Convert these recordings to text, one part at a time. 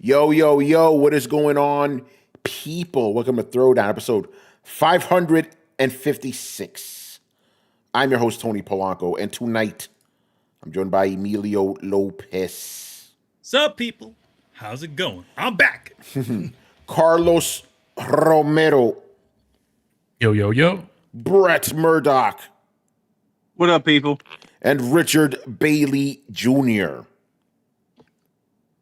Yo, yo, yo, what is going on, people? Welcome to Throwdown, episode 556. I'm your host, Tony Polanco, and tonight I'm joined by Emilio Lopez. Sup, people? How's it going? I'm back. Carlos Romero. Yo, yo, yo. Brett Murdoch. What up, people? And Richard Bailey Jr.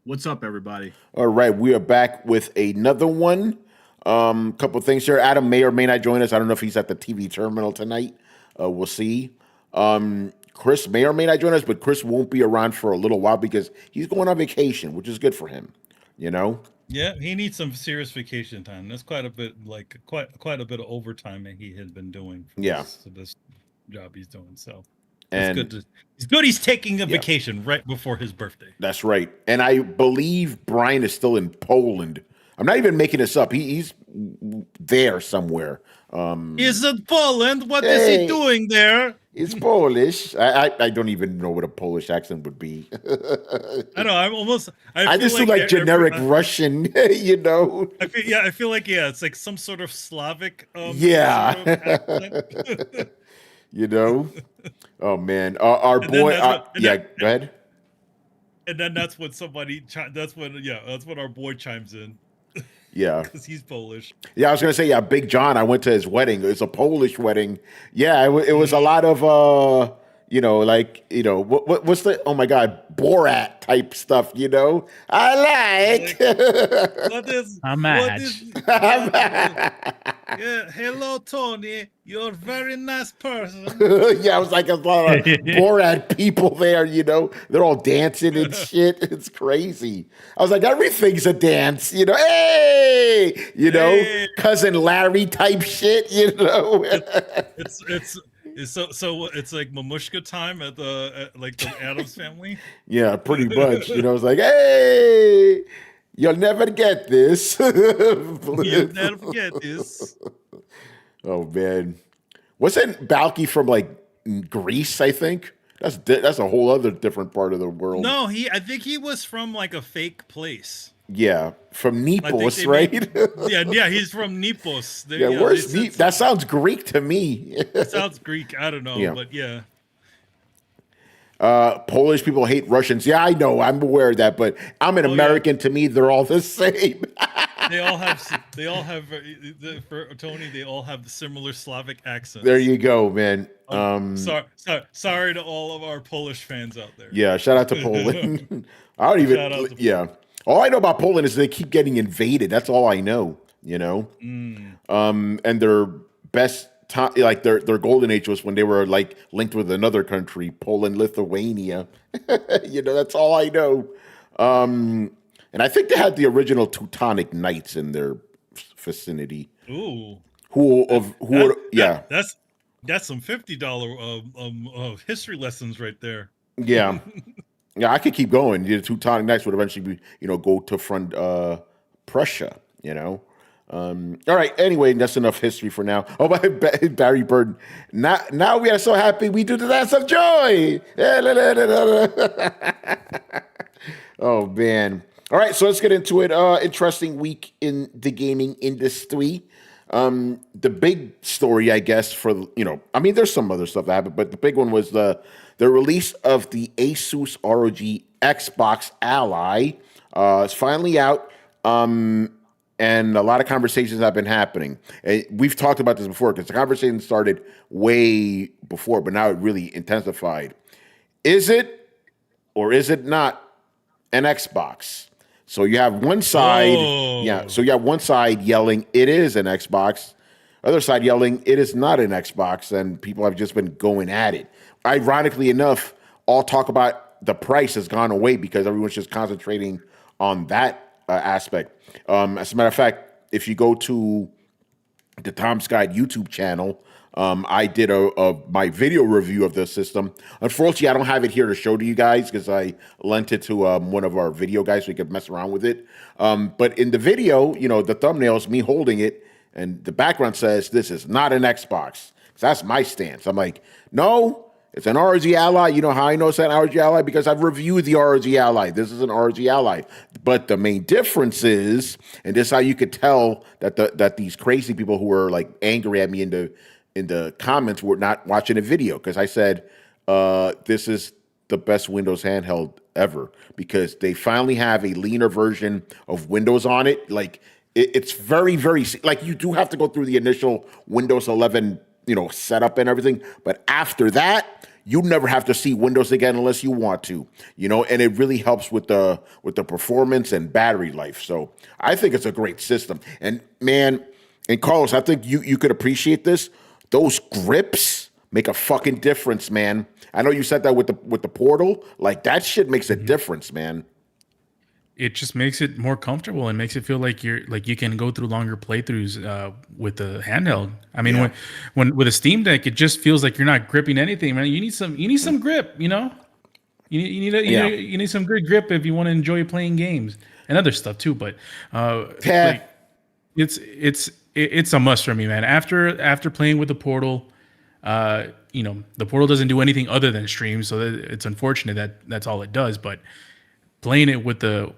What's up, everybody? All right, we are back with another one. Couple things here. Adam may or may not join us. I don't know if he's at the TV terminal tonight. We'll see. Chris may or may not join us, but Chris won't be around for a little while because he's going on vacation, which is good for him. You know? Yeah, he needs some serious vacation time. That's quite a bit, like quite a bit of overtime that he has been doing. For this job he's doing. So and it's good. He's taking a vacation right before his birthday. That's right. And I believe Brian is still in Poland. I'm not even making this up. He's there somewhere. He's in Poland. What is he doing there? He's Polish. I don't even know what a Polish accent would be. I know. I just feel like generic Russian, you know. I feel like it's like some sort of Slavic. You know. Oh man, our boy. Go ahead. And then that's when that's when our boy chimes in. Yeah, because he's Polish. Yeah, I was gonna say, Big John. I went to his wedding. It was a Polish wedding. Yeah, it was a lot of what's the Borat type stuff. You know, I like. Yeah, hello, Tony. You're a very nice person. Yeah, it was like a lot of Borat people there. You know, they're all dancing and shit. It's crazy. I was like, everything's a dance. You know, hey, cousin Larry type shit. You know, it's like Mamushka time at the Addams Family. Yeah, pretty much. You know, it's like, hey, you'll never get this. You'll never get this. Oh man, wasn't Balky from like Greece? I think that's a whole other different part of the world. No, I think he was from like a fake place. Yeah, from Nepos, right? Yeah, he's from Nepos. Where's Nepos? That sounds Greek to me. It sounds Greek. I don't know, but yeah. Polish people hate Russians. Yeah, I know. I'm aware of that, but I'm an American. Yeah. To me, they're all the same. They all have. For Tony, they all have the similar Slavic accents. There you go, man. Sorry to all of our Polish fans out there. Yeah, shout out to Poland. I don't even. Yeah, all I know about Poland is they keep getting invaded. That's all I know. You know. And their best time, like their golden age, was when they were like linked with another country, Poland, Lithuania. You know, that's all I know. And I think they had the original Teutonic Knights in their vicinity. Ooh. That's some $50 history lessons right there. Yeah. Yeah, I could keep going. The Teutonic Knights would eventually go to front Prussia, you know. All right. Anyway, that's enough history for now. Oh, Barry Bird. Now we are so happy we do the dance of joy. Oh man. All right, so let's get into it. Interesting week in the gaming industry. The big story, I guess, there's some other stuff that happened, but the big one was the release of the Asus ROG Xbox Ally. It's finally out, and a lot of conversations have been happening. We've talked about this before because the conversation started way before, but now it really intensified. Is it or is it not an Xbox? So you have one side, So you have one side yelling it is an Xbox, other side yelling it is not an Xbox, and people have just been going at it. Ironically enough, all talk about the price has gone away because everyone's just concentrating on that aspect. As a matter of fact, if you go to the Tom's Guide YouTube channel, I did my video review of the system. Unfortunately, I don't have it here to show to you guys because I lent it to one of our video guys so we could mess around with it. But in the video, you know, the thumbnail is me holding it, and the background says this is not an Xbox. So that's my stance. I'm like, no, It's an ROG Ally. You know how I know it's an ROG Ally? Because I've reviewed the ROG Ally. This is an ROG Ally. But the main difference is, and this is how you could tell that these crazy people who were like angry at me in the comments were not watching the video, because I said this is the best Windows handheld ever, because they finally have a leaner version of Windows on it. Like it's very, very, like you do have to go through the initial Windows 11 setup and everything, but after that, you never have to see Windows again unless you want to, and it really helps with the performance and battery life. So I think it's a great system. And man, and Carlos, I think you could appreciate this. Those grips make a fucking difference, man. I know you said that with the Portal, like that shit makes a difference, man. It just makes it more comfortable and makes it feel like you can go through longer playthroughs with the handheld. I mean, when with a Steam Deck, it just feels like you're not gripping anything, man. You need some grip, You need some good grip if you want to enjoy playing games and other stuff too. But like, it's a must for me, man. After playing with the Portal, the Portal doesn't do anything other than stream, so it's unfortunate that that's all it does. But playing it with the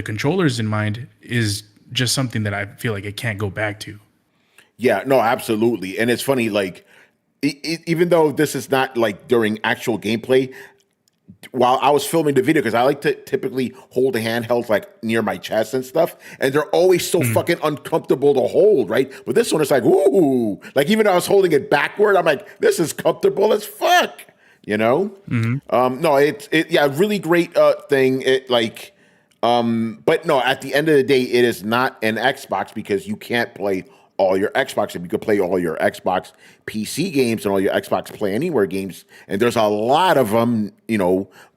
controllers in mind is just something that I feel like it can't go back to. Yeah, no, absolutely. And it's funny, like, even though this is not like during actual gameplay, while I was filming the video, because I like to typically hold the handhelds like near my chest and stuff, and they're always so fucking uncomfortable to hold, right? But this one is like, ooh, like even though I was holding it backward, I'm like, this is comfortable as fuck, No, it's really great thing. It like. But no, at the end of the day, it is not an Xbox, because you can't play all your Xbox. If you could play all your Xbox PC games and all your Xbox Play Anywhere games, and there's a lot of them,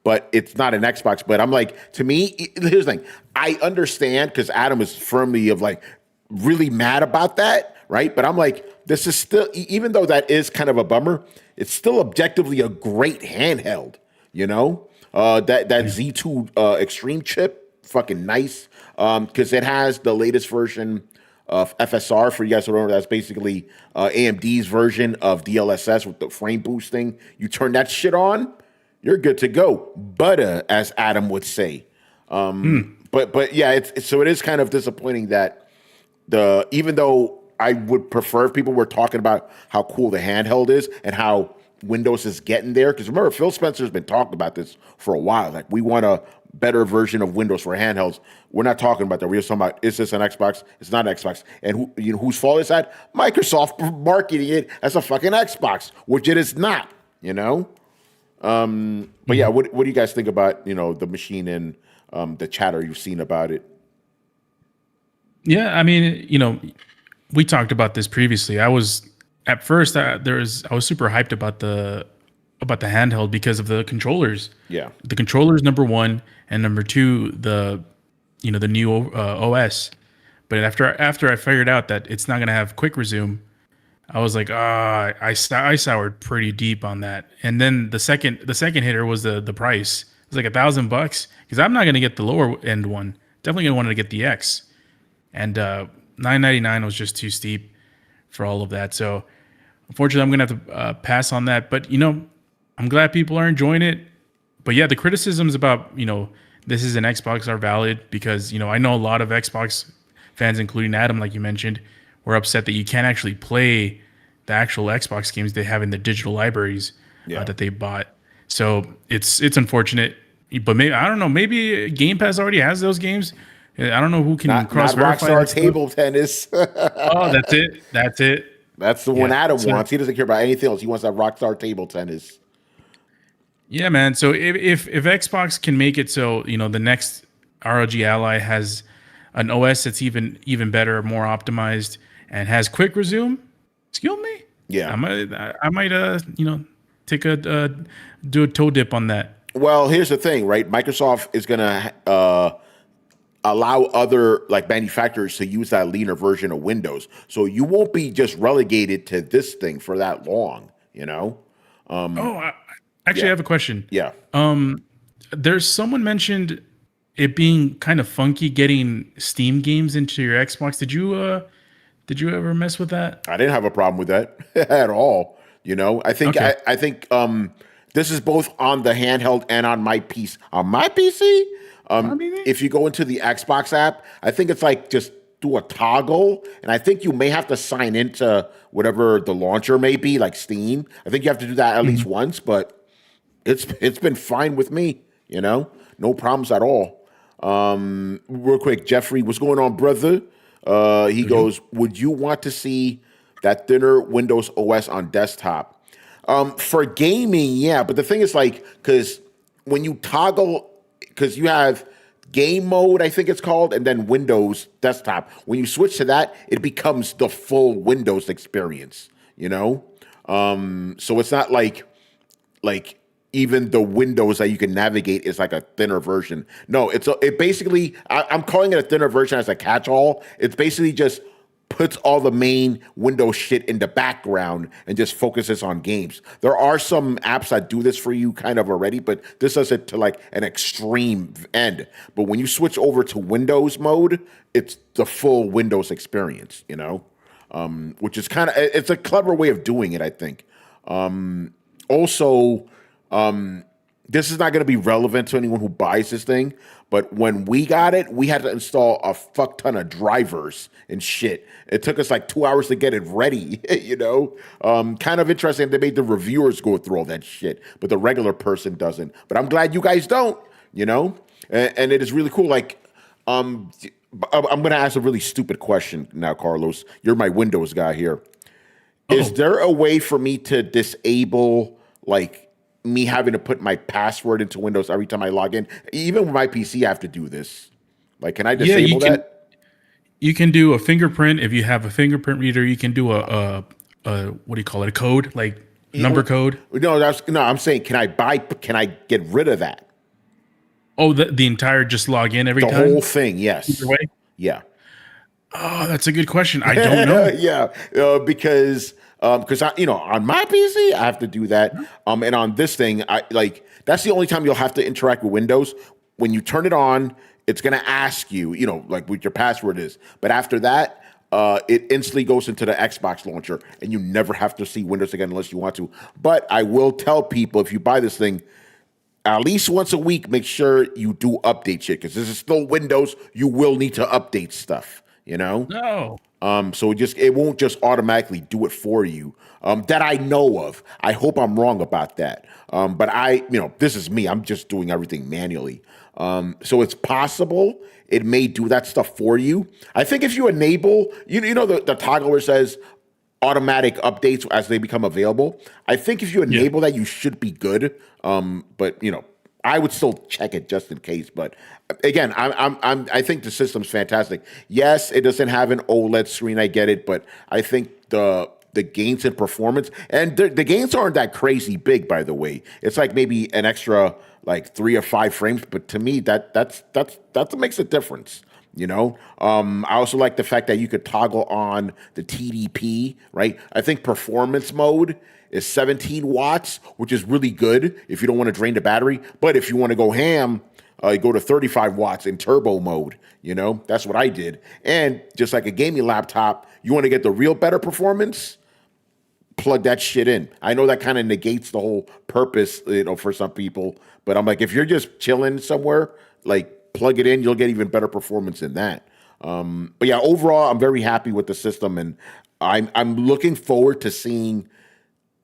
but it's not an Xbox. But I'm like, to me, here's the thing. I understand, because Adam is firmly of like really mad about that, right? But I'm like, this is still, even though that is kind of a bummer, it's still objectively a great handheld, that Z2 Extreme chip. Fucking nice, because it has the latest version of FSR. For you guys who don't know, that's basically AMD's version of DLSS with the frame boosting. You turn that shit on, you're good to go. Butter, as Adam would say. But yeah, it is kind of disappointing that even though I would prefer if people were talking about how cool the handheld is and how Windows is getting there, because remember, Phil Spencer's been talking about this for a while. Like, we want a better version of Windows for handhelds. We're not talking about that. We're just talking about, is this an Xbox? It's not an Xbox. And whose fault is that? Microsoft marketing it as a fucking Xbox, which it is not. But yeah, what do you guys think about the machine and the chatter you've seen about it? Yeah, I mean, we talked about this previously. I was at first I was super hyped about the handheld because of the controllers. Yeah, the controllers, number one, and number two, the new OS. But after I figured out that it's not gonna have quick resume, I was like, I soured pretty deep on that. And then the second hitter was the price. It was like $1,000, because I'm not gonna get the lower end one. Definitely gonna want to get the X. And $999 was just too steep for all of that. So unfortunately, I'm gonna have to pass on that. But I'm glad people are enjoying it. But yeah, the criticisms about this is an Xbox are valid, because I know a lot of Xbox fans, including Adam, like you mentioned, were upset that you can't actually play the actual Xbox games they have in the digital libraries that they bought. So it's unfortunate. But maybe, I don't know, maybe Game Pass already has those games. I don't know who can cross-verify. Not Rockstar Table Tennis. Oh, that's it. That's the one Adam wants. He doesn't care about anything else. He wants that Rockstar Table Tennis. Yeah, man. So if Xbox can make it so the next ROG Ally has an OS that's even better, more optimized, and has quick resume, excuse me. Yeah, I might take do a toe dip on that. Well, here's the thing, right? Microsoft is gonna allow other like manufacturers to use that leaner version of Windows, so you won't be just relegated to this thing for that long. Actually, I have a question. Yeah. There's someone mentioned it being kind of funky getting Steam games into your Xbox. Did you ever mess with that? I didn't have a problem with that at all. I think this is both on the handheld and on my PC. On my PC, if you go into the Xbox app, I think it's like just do a toggle, and I think you may have to sign into whatever the launcher may be, like Steam. I think you have to do that at least once, but it's been fine with me. No problems at all. Real quick, Jeffrey, what's going on, brother? He goes, would you want to see that thinner Windows OS on desktop? For gaming, yeah. But the thing is, because when you toggle, because you have game mode, I think it's called, and then Windows desktop. When you switch to that, it becomes the full Windows experience, So it's not like even the Windows that you can navigate is like a thinner version. No, it basically, I'm calling it a thinner version as a catch-all. It's basically just puts all the main Windows shit in the background and just focuses on games. There are some apps that do this for you kind of already, but this does it to like an extreme end. But when you switch over to Windows mode, it's the full Windows experience, which is it's a clever way of doing it, I think. Also, this is not going to be relevant to anyone who buys this thing, but when we got it, we had to install a fuck ton of drivers and shit. It took us like 2 hours to get it ready, Kind of interesting. They made the reviewers go through all that shit, but the regular person doesn't. But I'm glad you guys don't, And it is really cool. I'm going to ask a really stupid question now, Carlos. You're my Windows guy here. Is there a way for me to disable, me having to put my password into Windows every time I log in? Even with my PC, I have to do this. Can I disable that? You can do a fingerprint. If you have a fingerprint reader, you can do a what do you call it? A code, number code? No, I'm saying, can I get rid of that? Oh, the entire just log in every time? The whole thing, yes. Either way? Yeah. Oh, that's a good question. I don't know. Yeah, because on my PC I have to do that, and on this thing that's the only time you'll have to interact with Windows. When you turn it on, it's gonna ask you, what your password is. But after that, it instantly goes into the Xbox launcher, and you never have to see Windows again unless you want to. But I will tell people, if you buy this thing, at least once a week, make sure you do update shit, because this is still Windows. You will need to update stuff. No. So it won't just automatically do it for you. That I know of. I hope I'm wrong about that. But this is me. I'm just doing everything manually. So it's possible it may do that stuff for you. I think if you enable, the toggle where it says automatic updates as they become available. I think if you enable that, you should be good. But I would still check it just in case. But again, I think the system's fantastic. Yes, it doesn't have an OLED screen. I get it, but I think the gains in performance, and the gains aren't that crazy big, by the way. It's like maybe an extra 3 or 5 frames, but to me that makes a difference. I also like the fact that you could toggle on the TDP, right? I think performance mode is 17 watts, which is really good if you don't want to drain the battery. But if you want to go ham, you go to 35 watts in turbo mode. That's what I did. And just like a gaming laptop, you want to get the real better performance, plug that shit in. I know that kind of negates the whole purpose, for some people. But I'm like, if you're just chilling somewhere, plug it in, you'll get even better performance in that. But yeah, overall, I'm very happy with the system, and I'm looking forward to seeing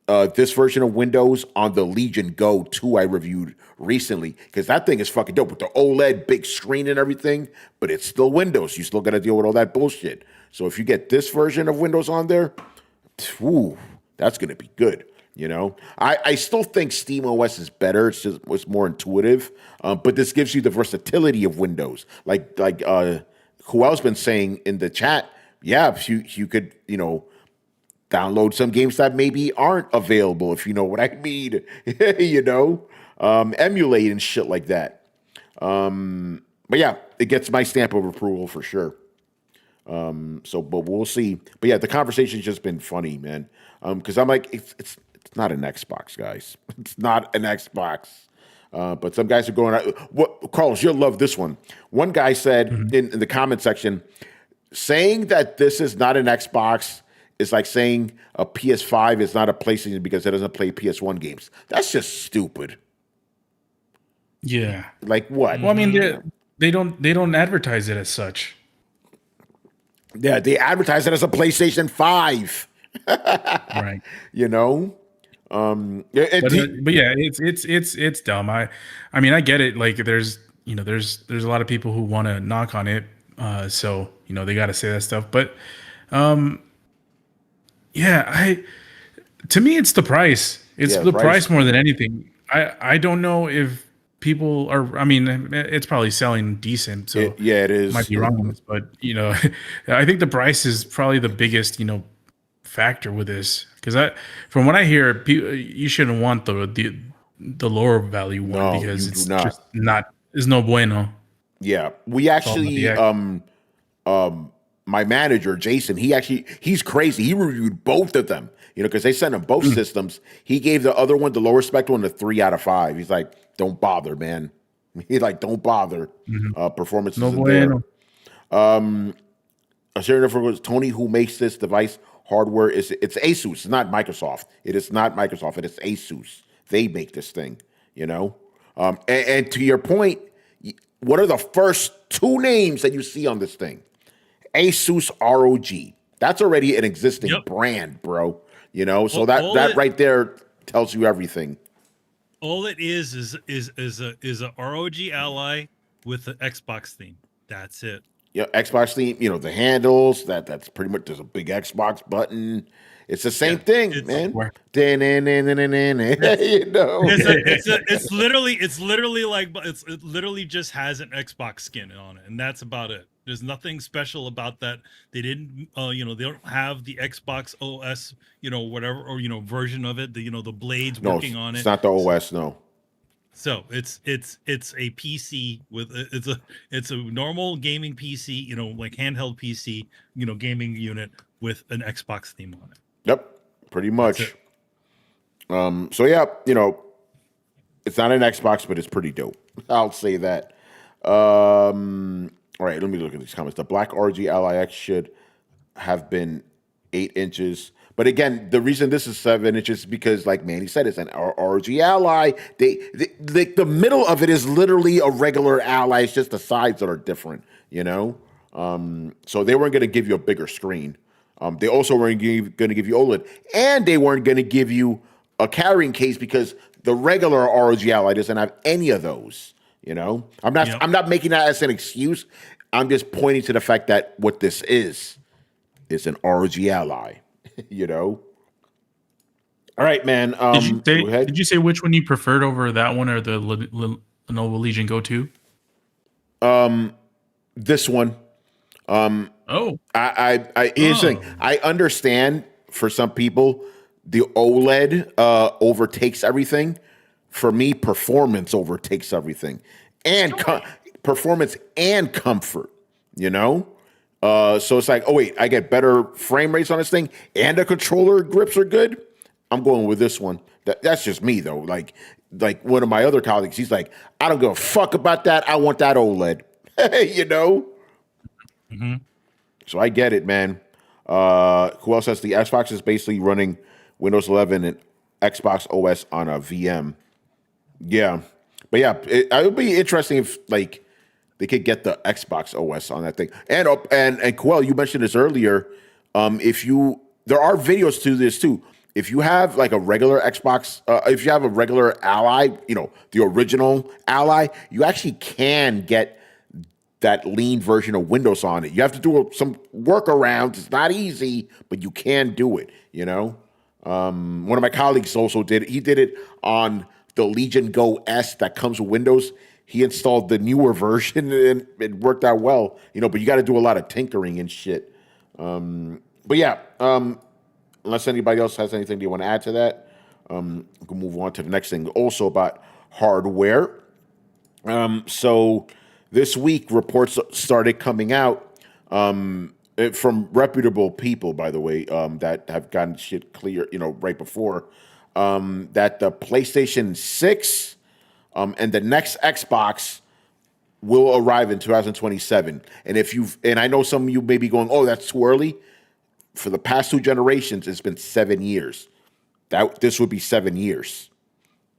this version of Windows on the Legion Go 2 I reviewed recently, because that thing is fucking dope with the OLED big screen and everything, but it's still Windows. You still got to deal with all that bullshit. So if you get this version of Windows on there, that's going to be good. I still think SteamOS is better. It's more intuitive, but this gives you the versatility of Windows. Like who else been saying in the chat? Yeah, you could download some games that maybe aren't available, if you know what I mean. Emulate and shit like that. But yeah, it gets my stamp of approval for sure. But we'll see. But yeah, the conversation's just been funny, man. Because I'm like, it's not an Xbox, guys. It's not an Xbox. But some guys are going, Carlos, you'll love this one. One guy said in the comment section, saying that this is not an Xbox it's like saying a PS5 is not a PlayStation because it doesn't play PS1 games. That's just stupid. Yeah. Like what? Well, I mean, they don't advertise it as such. Yeah, they advertise it as a PlayStation 5. Right. You know? But yeah, it's dumb. I mean, I get it. Like there's a lot of people who want to knock on it. So, they got to say that stuff. But yeah, to me, it's the price. It's the price more than anything. I don't know if people are, I mean, it's probably selling decent. So it is. Might be wrong on this, but I think the price is probably the biggest, factor with this. Because from what I hear, you shouldn't want the lower value one because it's just not, it's no bueno. Yeah. We actually, my manager, Jason, he's crazy. He reviewed both of them, because they sent him both systems. He gave the other one, the lower spec one, a 3 out of 5. He's like, don't bother, man. He's like, don't bother. Performance isn't there. A sharing for Tony, who makes this device hardware, it's Asus. It's not Microsoft. It is not Microsoft. It is Asus. They make this thing, and to your point, what are the first 2 names that you see on this thing? Asus ROG. That's already an existing brand, bro. So that right there tells you everything. All it is a ROG Ally with the Xbox theme. That's it. Yeah, Xbox theme. The handles. That's pretty much. There's a big Xbox button. It's the same thing, man. It's literally like it literally just has an Xbox skin on it, and that's about it. There's nothing special about that. They didn't, they don't have the Xbox OS, whatever, or version of it. The blades working on it. It's not the OS, no. So it's a PC with it's a normal gaming PC, like handheld PC, gaming unit with an Xbox theme on it. Yep, pretty much. So yeah, it's not an Xbox, but it's pretty dope. I'll say that. All right, let me look at these comments. The black ROG Ally X should have been 8 inches. But again, the reason this is 7 inches is because, like Manny said, it's an ROG Ally. The middle of it is literally a regular Ally. It's just the sides that are different, So they weren't going to give you a bigger screen. They also weren't going to give you OLED. And they weren't going to give you a carrying case because the regular ROG Ally doesn't have any of those. I'm not making that as an excuse. I'm just pointing to the fact that what this is an ROG Ally. All right, man. Did you say which one you preferred over that one or the Lenovo Legion Go 2? This one. Here's the thing. I understand for some people the OLED overtakes everything. For me, performance overtakes everything, and performance and comfort. So it's like, oh wait, I get better frame rates on this thing, and the controller grips are good. I'm going with this one. That's just me though. Like one of my other colleagues, he's like, I don't give a fuck about that. I want that OLED. Mm-hmm. So I get it, man. Who else has the Xbox is basically running Windows 11 and Xbox OS on a VM. Yeah, but yeah, it would be interesting if like they could get the Xbox OS on that thing. And Coel, you mentioned this earlier. There are videos to this too. If you have like a regular Xbox, if you have a regular Ally, the original Ally, you actually can get that lean version of Windows on it. You have to do some workarounds. It's not easy, but you can do it. One of my colleagues also did it. He did it on the Legion Go S that comes with Windows. He installed the newer version and it worked out well. But you got to do a lot of tinkering and shit. But yeah, unless anybody else has anything you want to add to that, we can move on to the next thing. Also about hardware. So this week, reports started coming out from reputable people, by the way, that have gotten shit clear, right before, that the PlayStation 6 and the next Xbox will arrive in 2027. And I know some of you may be going, oh, that's too early. for the past 2 generations, it's been 7 years. This would be 7 years.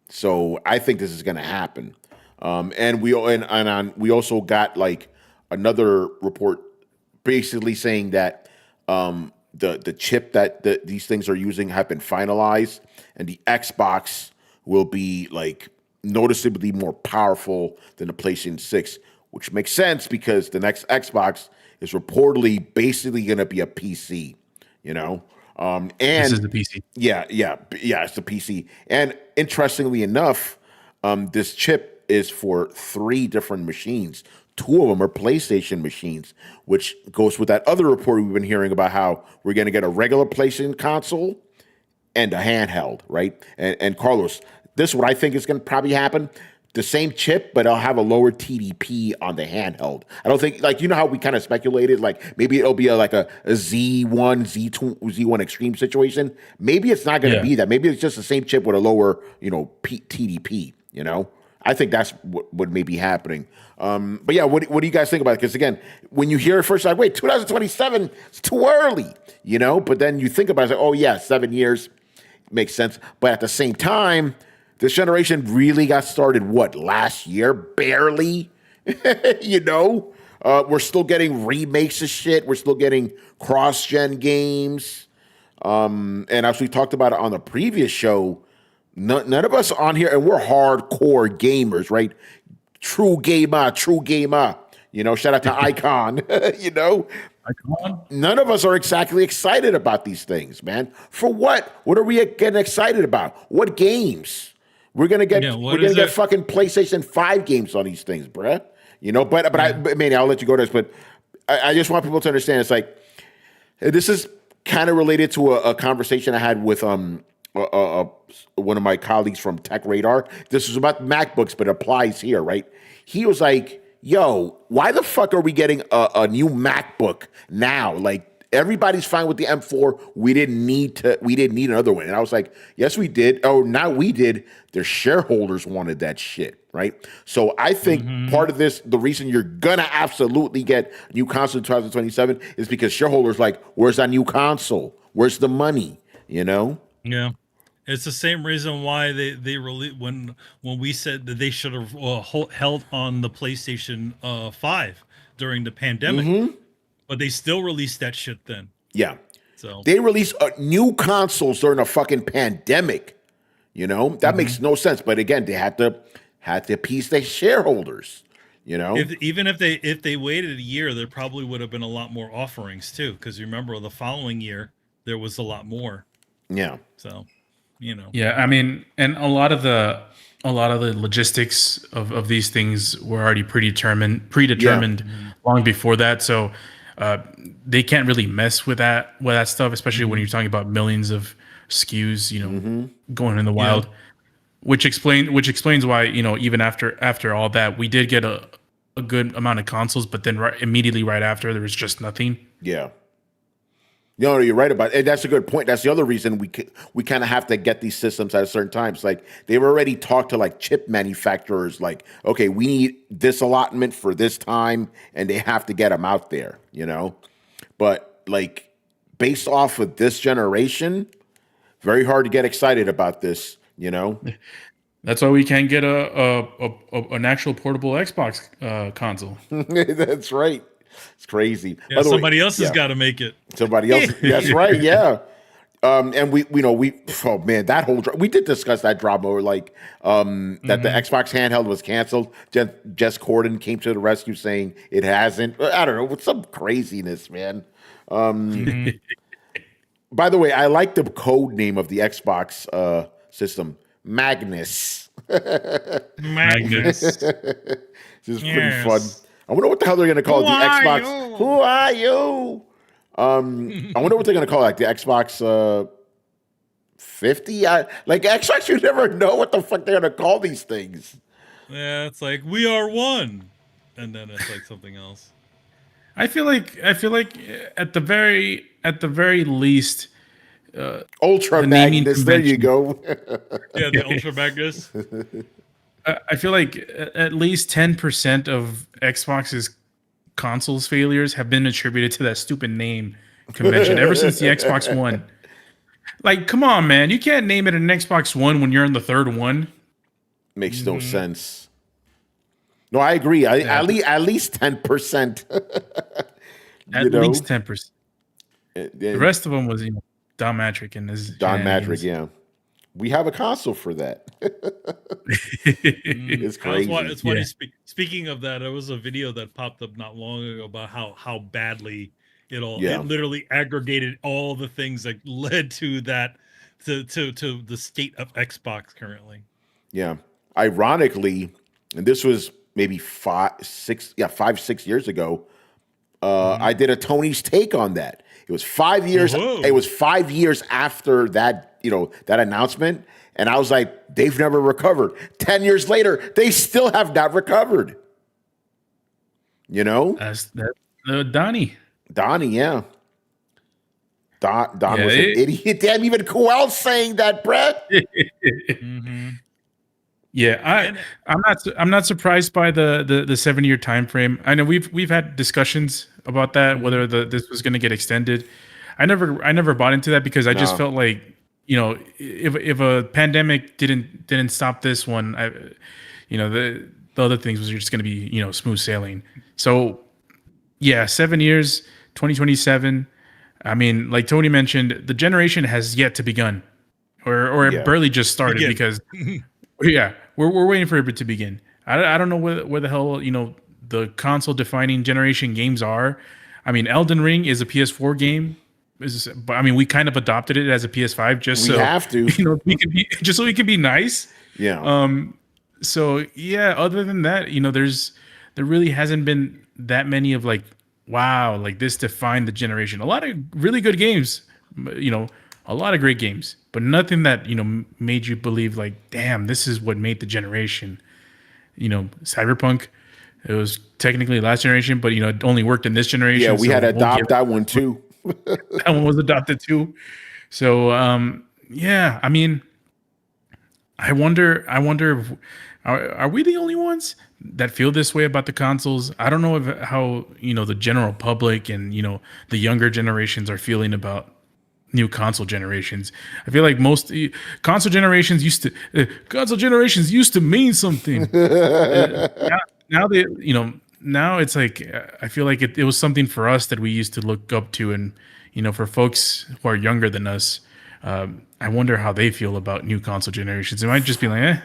So I think this is going to happen. And we also got like another report basically saying that the chip that these things are using have been finalized, and the Xbox will be like noticeably more powerful than the PlayStation 6, which makes sense because the next Xbox is reportedly basically going to be a PC, you know? And this is the PC. Yeah, it's the PC. And interestingly enough, this chip is for 3 different machines. 2 of them are PlayStation machines, which goes with that other report we've been hearing about how we're going to get a regular PlayStation console and a handheld, right? And Carlos, this is what I think is going to probably happen. The same chip, but I'll have a lower TDP on the handheld. I don't think, like, you know how we kind of speculated, like maybe it'll be like a Z1, Z2, Z1 Extreme situation. Maybe it's not going to be that. Maybe it's just the same chip with a lower, TDP, you know? I think that's what may be happening. But yeah, what do you guys think about it? Because again, when you hear it first, like, wait, 2027, it's too early, you know? But then you think about it, like, oh yeah, 7 years makes sense. But at the same time, this generation really got started, last year? Barely, you know? We're still getting remakes of shit. We're still getting cross-gen games. And as we talked about it on the previous show, none of us on here, and we're hardcore gamers, right? True gamer. You know, shout out to Icon, you know? Icon? None of us are exactly excited about these things, man. For what? What are we getting excited about? What games? We're gonna get fucking PlayStation 5 games on these things, bruh. You know, but Manny, I'll let you go to this, but I just want people to understand it's like this is kind of related to a conversation I had with one of my colleagues from Tech Radar. This is about MacBooks, but applies here, right? He was like, yo, why the fuck are we getting a new MacBook now? Like, everybody's fine with the M4. We didn't need another one. And I was like, yes, we did. Oh, now we did. Their shareholders wanted that shit, right? So I think part of this, the reason you're gonna absolutely get a new console in 2027 is because shareholders like, where's that new console? Where's the money? You know? Yeah. It's the same reason why they really when we said that they should have held on the PlayStation 5 during the pandemic, but they still released that shit then. Yeah, so they released new consoles during a fucking pandemic. You know that makes no sense. But again, they had to appease their shareholders. You know, if they waited a year, there probably would have been a lot more offerings too. Because remember, the following year there was a lot more. Yeah. So. You know. Yeah, I mean, and a lot of the logistics of these things were already predetermined long before that. So they can't really mess with that stuff, especially when you're talking about millions of SKUs, you know, going in the wild. Which explains why, you know, even after all that, we did get a good amount of consoles, but then immediately right after there was just nothing. Yeah. No, you're right about it. And that's a good point. That's the other reason we kind of have to get these systems at a certain times. Like they've already talked to like chip manufacturers, like, okay, we need this allotment for this time, and they have to get them out there, you know. But like based off of this generation, very hard to get excited about this, you know. That's why we can't get an actual portable Xbox console. That's right. It's crazy. Yeah, somebody else has got to make it. Somebody else. That's right. Yeah. And we oh man, that whole we did discuss that drama, or like that the Xbox handheld was canceled. Jess Corden came to the rescue saying it hasn't. I don't know, with some craziness, man. By the way, I like the code name of the Xbox system, Magnus. Magnus. This is pretty fun. I wonder what the hell they're going to call the Xbox. Who are you? I wonder what they're going to call like the Xbox 50. Like Xbox, you never know what the fuck they're going to call these things. Yeah, it's like we are one, and then it's like something else. I feel like at the very least, Ultra Magnus. There you go. Yeah, the Ultra Magnus. I feel like at least 10% of Xbox's consoles failures have been attributed to that stupid name, convention ever since the Xbox One. Like, come on, man. You can't name it an Xbox One when you're in the third one. Makes no sense. No, I agree. At least 10%. At least 10%. The rest of them was Don Matrick and his Don Matrick, yeah. We have a console for that. It's crazy. It's funny. Speaking of that, there was a video that popped up not long ago about how badly it literally aggregated all the things that led to that to the state of Xbox currently. Yeah. Ironically, and this was maybe 5-6 years ago, I did a Tony's take on that. It was 5 years. Whoa. It was 5 years after that, that announcement. And I was like, they've never recovered. 10 years later, they still have not recovered. That's Donnie. Donnie, yeah. Don was an idiot. Damn, even Coel's saying that, Brett. Yeah, I'm not surprised by the 7-year time frame. I know we've had discussions about that, whether this was going to get extended. I never bought into that because I just felt like, if a pandemic didn't stop this one, the other things was just going to be smooth sailing. So yeah, 7 years, 2027. I mean, like Tony mentioned, the generation has yet to begun, or it barely just started because we're waiting for it to begin. I don't know where the hell the console defining generation games are. I mean, Elden Ring is a PS4 game. But I mean, we kind of adopted it as a PS5 just so have to, just so we can be nice. Yeah. So yeah, other than that, there really hasn't been that many of like, wow, like this defined the generation. A lot of really good games, a lot of great games, but nothing that made you believe like, damn, this is what made the generation. Cyberpunk, it was technically last generation, but it only worked in this generation. Yeah, we had to adopt that one too. That one was adopted too. So yeah, I mean, I wonder if, are we the only ones that feel this way about the consoles? I don't know how the general public and the younger generations are feeling about new console generations. I feel like most console generations used to mean something. Now they now it's like I feel like it was something for us that we used to look up to, and for folks who are younger than us, I wonder how they feel about new console generations. It might just be like, eh.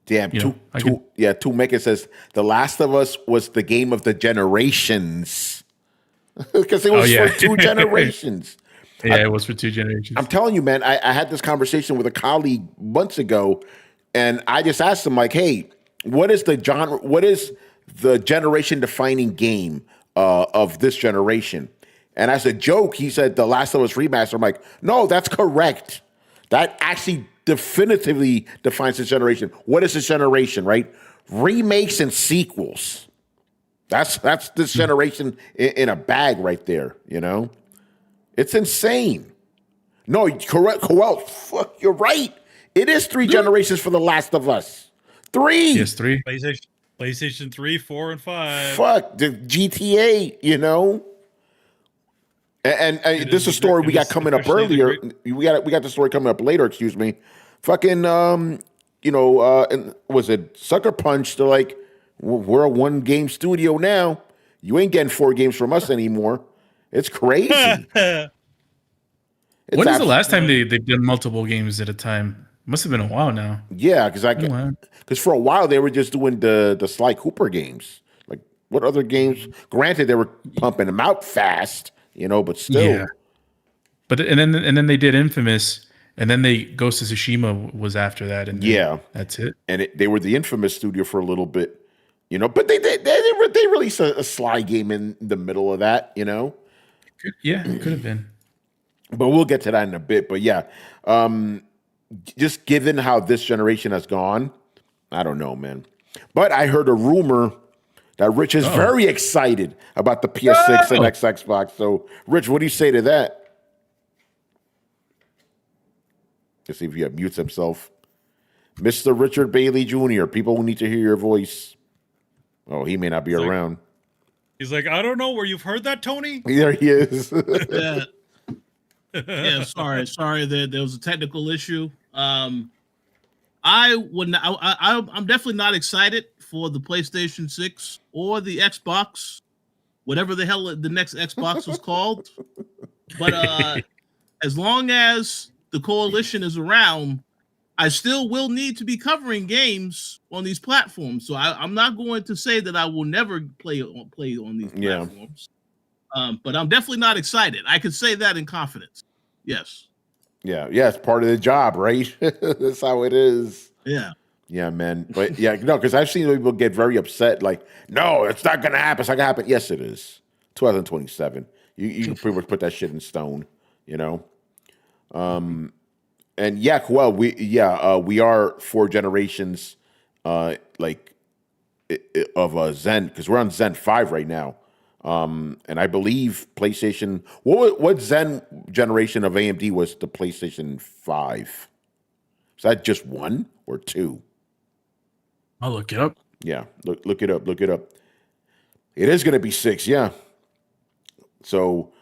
Damn, Two Mecha says The Last of Us was the game of the generations because it was for 2 generations. It was for 2 generations. I'm telling you, man. I had this conversation with a colleague months ago, and I just asked him like, "Hey, what is the genre? What is the generation-defining game of this generation?" And as a joke, he said The Last of Us Remaster. I'm like, no, that's correct. That actually definitively defines this generation. What is this generation, right? Remakes and sequels. That's this generation in a bag right there, It's insane. No, correct. Well, fuck, you're right. It is 3 generations for The Last of Us. 3. Yes, 3. PlayStation 3, 4, and 5. Fuck, the GTA, And this is a story we got coming up earlier. We got the story coming up later, excuse me. Fucking, and was it Sucker Punch? They're like, we're a 1-game studio now. You ain't getting 4 games from us anymore. It's crazy. When is the last time they've done multiple games at a time? Must have been a while now. Yeah, because for a while they were just doing the Sly Cooper games. Like, what other games? Granted, they were pumping them out fast, but still. Yeah. But and then they did Infamous, and then Ghost of Tsushima was after that, and that's it. And they were the Infamous studio for a little bit, But they released a Sly game in the middle of that, It could have been. But we'll get to that in a bit. But yeah, just given how this generation has gone, I don't know, man. But I heard a rumor that Rich is very excited about the PS6 and Xbox. So, Rich, what do you say to that? Let's see if he mutes himself. Mr. Richard Bailey Jr., people who need to hear your voice. Oh, he may not be around. He's like, I don't know where you've heard that, Tony. There he is. Yeah. Yeah, sorry. There was a technical issue. I'm definitely not excited for the PlayStation 6 or the Xbox, whatever the hell the next Xbox was called. But as long as the coalition is around, I still will need to be covering games on these platforms. So I'm not going to say that I will never play on these platforms. But I'm definitely not excited. I could say that in confidence. Yes. Yeah, it's part of the job, right? That's how it is. Yeah. Yeah, man. But yeah, no, because I've seen people get very upset, like, no, it's not gonna happen. It's not gonna happen. Yes, it is. 2027. You can pretty much put that shit in stone, you know? And yeah, well, we are 4 generations of Zen, because we're on Zen 5 right now. And I believe PlayStation, what Zen generation of AMD was the PlayStation 5? Is that just 1 or 2? I'll look it up. Yeah, look it up. It is going to be 6, yeah. So,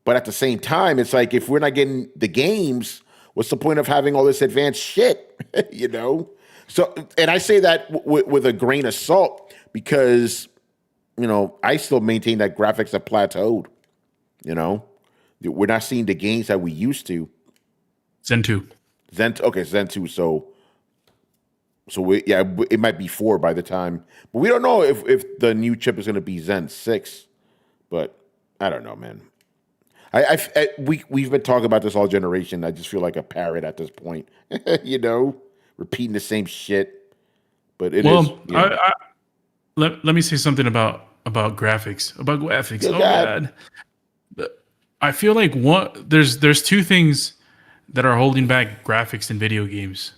but at the same time, it's like, if we're not getting the games, what's the point of having all this advanced shit? You know? So, and I say that with a grain of salt, because, you know, I still maintain that graphics have plateaued. You know? We're not seeing the gains that we used to. Zen 2. Zen 2. So it might be 4 by the time. But we don't know if the new chip is going to be Zen 6. But I don't know, man. We've been talking about this all generation. I just feel like a parrot at this point, you know, repeating the same shit. But it is. You know. Let me say something about graphics. About graphics. Oh God. I feel like there's 2 things that are holding back graphics in video games.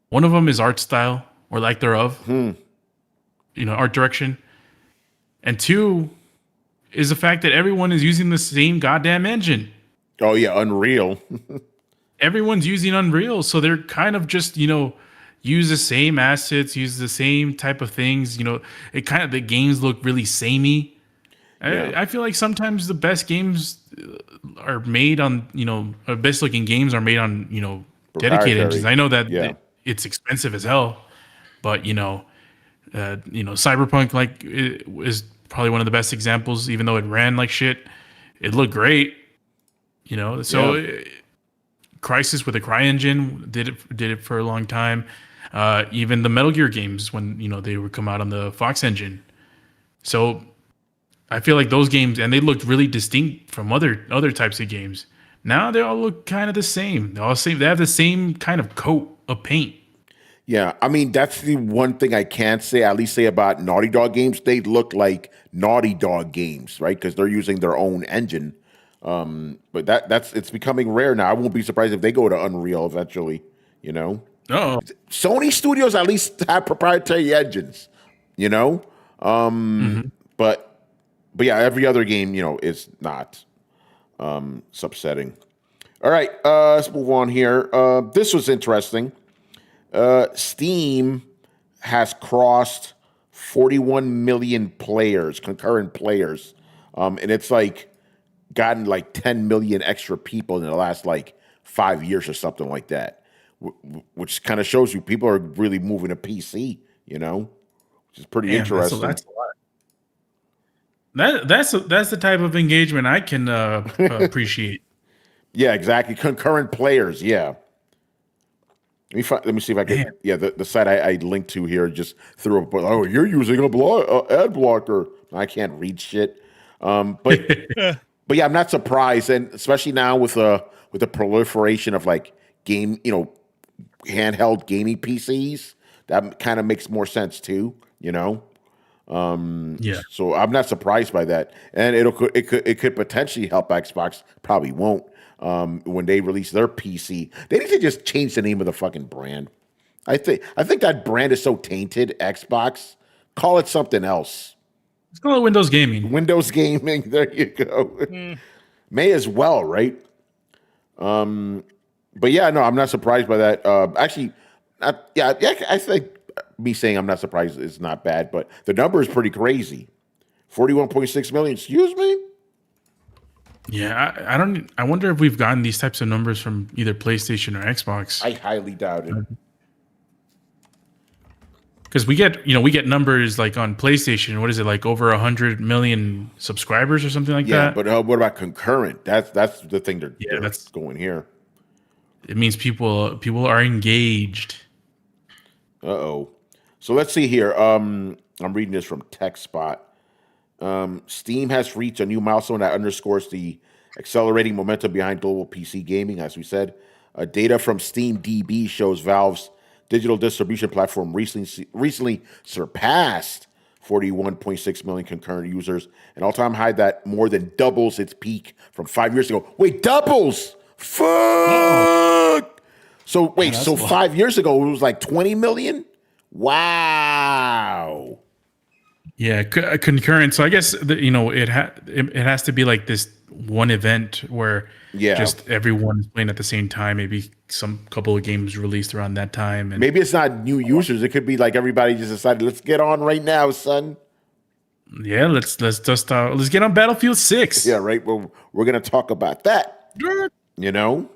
One of them is art style or lack thereof. You know, art direction. And 2 is the fact that everyone is using the same goddamn engine. Oh yeah, Unreal. Everyone's using Unreal, so they're kind of just, you know, use the same assets, use the same type of things. You know, the games look really samey. Yeah. I feel like sometimes the best games are made on, you know, best looking games are made on, you know, dedicated engines. I know that it's expensive as hell, but you know, Cyberpunk is probably one of the best examples. Even though it ran like shit, it looked great. You know, so Crysis with the CryEngine did it for a long time. Even the Metal Gear games, when you know they would come out on the Fox engine. So I feel like those games, and they looked really distinct from other types of games. Now they all look kind of the same. They have the same kind of coat of paint. Yeah, I mean, that's the one thing I can't say, at least say about Naughty Dog games. They look like Naughty Dog games, right? Because they're using their own engine. But it's becoming rare now. I won't be surprised if they go to Unreal eventually, you know? Oh, Sony Studios at least have proprietary engines, you know? But yeah, every other game, you know, is not. It's upsetting. All right, let's move on here. This was interesting. Steam has crossed 41 million players, concurrent players, and it's like gotten like 10 million extra people in the last like 5 years or something like that, which kind of shows you people are really moving to PC, you know, which is pretty interesting. That's a lot. That's the type of engagement I can appreciate. Yeah, exactly. Concurrent players, yeah. Let me see if I can. Man. Yeah, the site I linked to here just threw up. Oh, you're using a ad blocker. I can't read shit. But yeah, I'm not surprised, and especially now with the proliferation of like handheld gaming PCs, that kind of makes more sense too. You know. Yeah. So I'm not surprised by that, and it could potentially help Xbox. Probably won't. When they release their PC, they need to just change the name of the fucking brand. I think that brand is so tainted. Xbox, call it something else. Let's call it Windows Gaming. Windows Gaming. There you go. May as well, right? But yeah, no, I'm not surprised by that. Actually, I think me saying I'm not surprised is not bad, but the number is pretty crazy. 41.6 million. Excuse me? Yeah, I don't. I wonder if we've gotten these types of numbers from either PlayStation or Xbox. I highly doubt it. Because we get numbers like on PlayStation. What is it, like over 100 million subscribers or something like Yeah, that? but what about concurrent? That's the thing they're that's going here. It means people are engaged. Uh-oh. So let's see here. I'm reading this from TechSpot. Steam has reached a new milestone that underscores the accelerating momentum behind global PC gaming, as we said. Data from Steam DB shows Valve's digital distribution platform recently surpassed 41.6 million concurrent users, an all-time high that more than doubles its peak from 5 years ago. Wait, doubles? Fuck! Oh. So wait, so 5 years ago it was like 20 million? Wow. Yeah, concurrent. So I guess it has to be like this one event where just everyone is playing at the same time. Maybe some couple of games released around that time, and maybe it's not new users. It could be like everybody just decided, let's get on right now, son. Yeah, let's get on Battlefield 6. Yeah, right. Well, we're gonna talk about that. You know,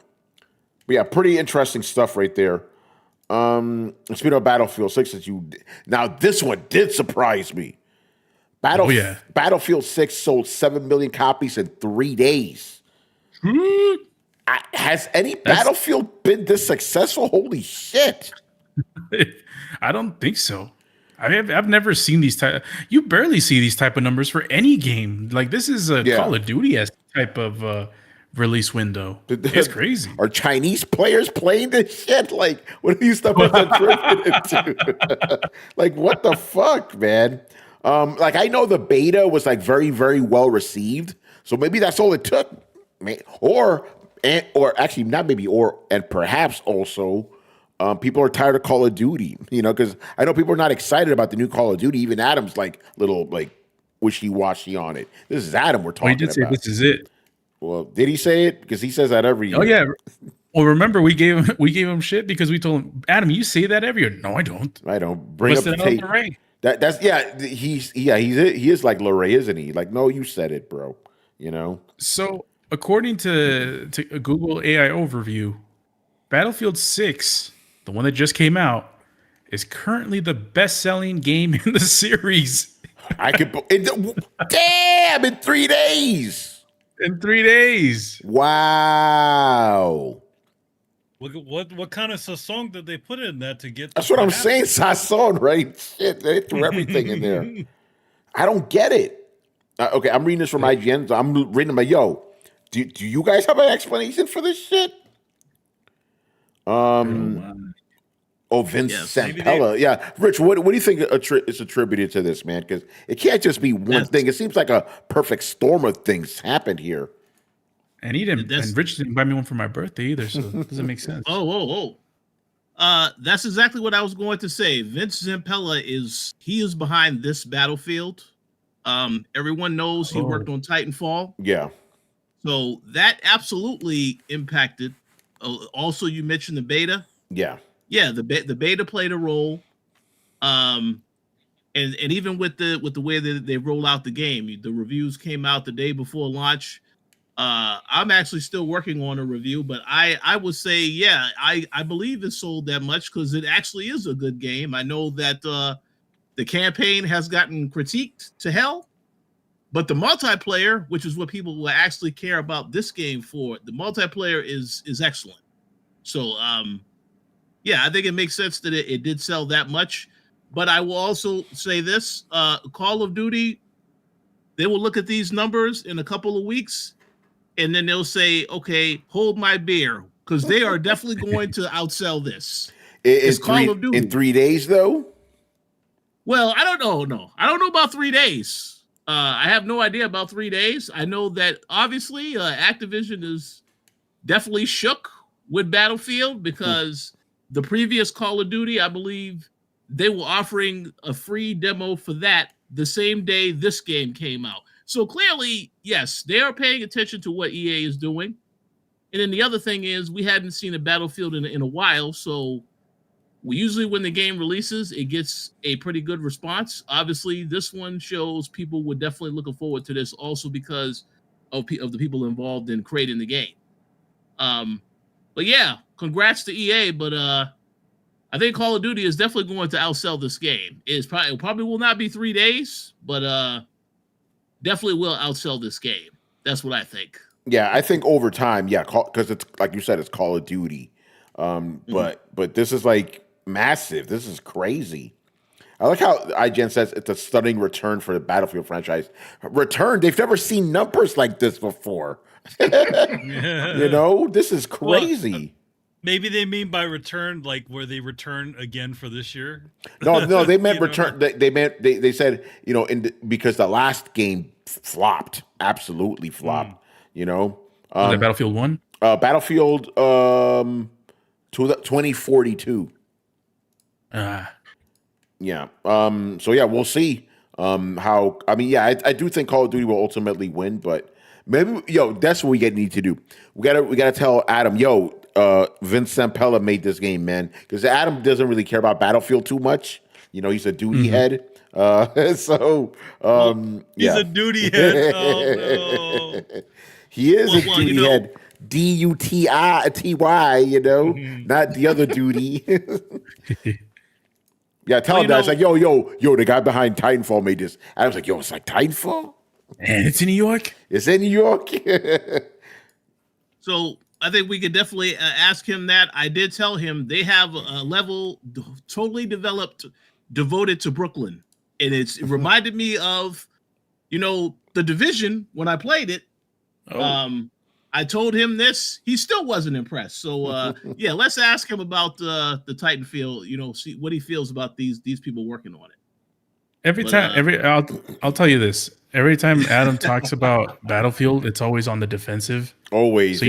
but yeah, pretty interesting stuff right there. Speaking of Battlefield 6, now this one did surprise me. Battlefield 6 sold 7 million copies in 3 days. Has any Battlefield been this successful? Holy shit. I don't think so. I've never seen these type. You barely see these type of numbers for any game. Like this is a Call of Duty type of release window. It's crazy. Are Chinese players playing this shit? Like, what are these stuff attributed to? Like, what the fuck, man? Like, I know the beta was like very, very well received, so maybe that's all it took, or actually not maybe, and perhaps also, people are tired of Call of Duty, because I know people are not excited about the new Call of Duty. Even Adam's like little wishy-washy on it. This is Adam we're talking about. He did say this is it. Well, did he say it? Because he says that every year. Oh yeah. Well, remember we gave him shit because we told him, Adam, you say that every year. No, I don't. I don't. Bring up the tape. That's he is like Luray, isn't he? Like, no, you said it, bro. So according to a Google AI overview, Battlefield 6, the one that just came out, is currently the best-selling game in the series. Damn, in 3 days. In 3 days. Wow. What kind of song did they put in that to get? That's what I'm saying. Sasson, right? Shit, they threw everything in there. I don't get it. Okay, I'm reading this from IGN. So I'm reading them. Yo, do you guys have an explanation for this shit? Vince Zampella. Yeah, Rich, what do you think is attributed to this, man? Because it can't just be one thing. It seems like a perfect storm of things happened here. And and Rich didn't buy me one for my birthday either, so it doesn't make sense. That's exactly what I was going to say. Vince Zampella is behind this Battlefield. Everyone knows he worked on Titanfall. Yeah. So that absolutely impacted. Also, you mentioned the beta. Yeah. Yeah, the beta played a role. And even with the way that they roll out the game, the reviews came out the day before launch. I'm actually still working on a review, but I would say, I believe it sold that much because it actually is a good game. I know that the campaign has gotten critiqued to hell, but the multiplayer, which is what people will actually care about this game for, the multiplayer is excellent. So, I think it makes sense that it did sell that much. But I will also say this, Call of Duty, they will look at these numbers in a couple of weeks, and then they'll say, okay, hold my beer, because they are definitely going to outsell this. It's Call of Duty. In 3 days, though? Well, I don't know. No, I don't know about 3 days. I have no idea about 3 days. I know that, obviously, Activision is definitely shook with Battlefield because the previous Call of Duty, I believe, they were offering a free demo for that the same day this game came out. So clearly, yes, they are paying attention to what EA is doing. And then the other thing is we hadn't seen a Battlefield in a while. So usually when the game releases, it gets a pretty good response. Obviously, this one shows people were definitely looking forward to this, also because of the people involved in creating the game. But yeah, congrats to EA. But I think Call of Duty is definitely going to outsell this game. It probably will not be 3 days, but definitely will outsell this game. That's what I think. Yeah, I think over time, yeah, because it's like you said, it's Call of Duty. But this is like massive. This is crazy. I like how IGN says it's a stunning return for the Battlefield franchise. Return? They've never seen numbers like this before. You know, this is crazy. Well, maybe they mean by return, like where they return again for this year. No, they meant return. They said, you know, because the last game flopped, absolutely flopped. You know, Was that Battlefield 1? Battlefield 2042. Yeah. So yeah, we'll see. How? I mean, yeah, I do think Call of Duty will ultimately win, but maybe that's what we need to do. We gotta tell Adam, Vince Zampella made this game, man, because Adam doesn't really care about Battlefield too much. You know, he's a duty head. He's a duty head. Oh no. He is a duty head. DUTY, you know, not the other duty. Yeah, tell him that. It's like, yo, the guy behind Titanfall made this. I was like, it's like Titanfall? And it's in New York? It's in New York? So I think we could definitely ask him that. I did tell him they have a level totally devoted to Brooklyn. And it reminded me of, The Division when I played it. I told him this. He still wasn't impressed. So, yeah, let's ask him about the Titanfall, see what he feels about these people working on it. I'll tell you this. Every time Adam talks about Battlefield, it's always on the defensive. Always. So,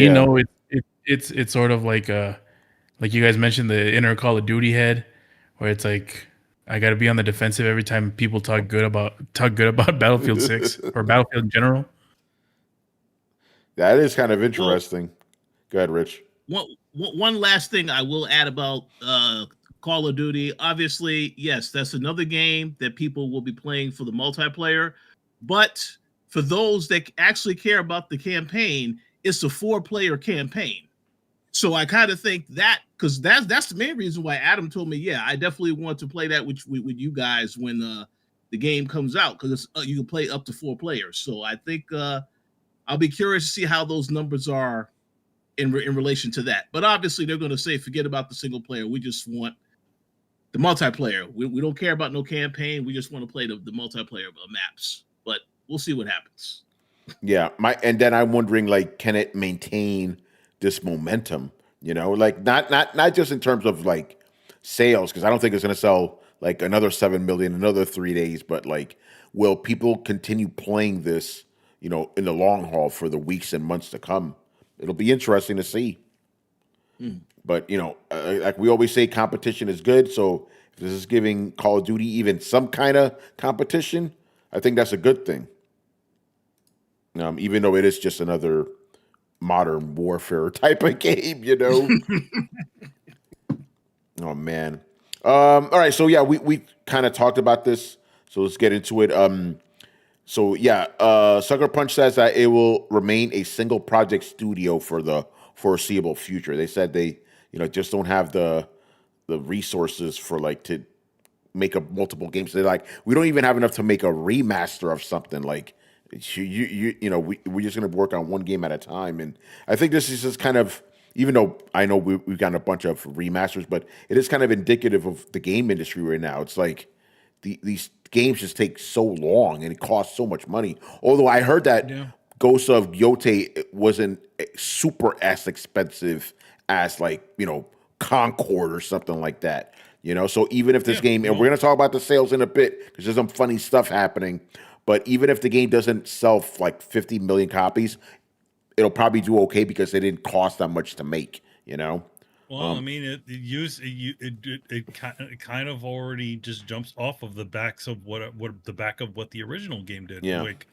it's sort of like you guys mentioned the inner Call of Duty head, where it's like, I got to be on the defensive every time people talk good about Battlefield 6 or Battlefield in general. That is kind of interesting. Go ahead, Rich. One last thing I will add about Call of Duty. Obviously, yes, that's another game that people will be playing for the multiplayer. But for those that actually care about the campaign, it's a 4-player campaign. So I kind of think that, because that's the main reason why Adam told me, yeah, I definitely want to play that with you guys when the game comes out, because you can play up to 4 players. So I think I'll be curious to see how those numbers are in relation to that. But obviously, they're going to say, forget about the single player. We just want the multiplayer. We don't care about no campaign. We just want to play the multiplayer maps. But we'll see what happens. Yeah, and then I'm wondering, like, can it maintain this momentum? Like not just in terms of like sales, because I don't think it's going to sell like another 7 million another 3 days. But like, will people continue playing this? In the long haul for the weeks and months to come? It'll be interesting to see. But, like we always say, competition is good. So if this is giving Call of Duty even some kind of competition, I think that's a good thing. Even though it is just another modern warfare type of game, Oh, man. All right. So, yeah, we kind of talked about this. So let's get into it. So yeah, Sucker Punch says that it will remain a single project studio for the foreseeable future. They said they, just don't have the resources for like to make up multiple games. They're like, we don't even have enough to make a remaster of something. Like, we're just gonna work on one game at a time. And I think this is just kind of, even though I know we've gotten a bunch of remasters, but it is kind of indicative of the game industry right now. It's like these games just take so long and it costs so much money. Although I heard that Ghost of Yotei wasn't super as expensive as like, Concord or something like that. So even if this game, and we're going to talk about the sales in a bit because there's some funny stuff happening, but even if the game doesn't sell like 50 million copies, it'll probably do okay because it didn't cost that much to make, Well, I mean, it kind of already just jumps off of the backs of what the original game did. Yeah. Like,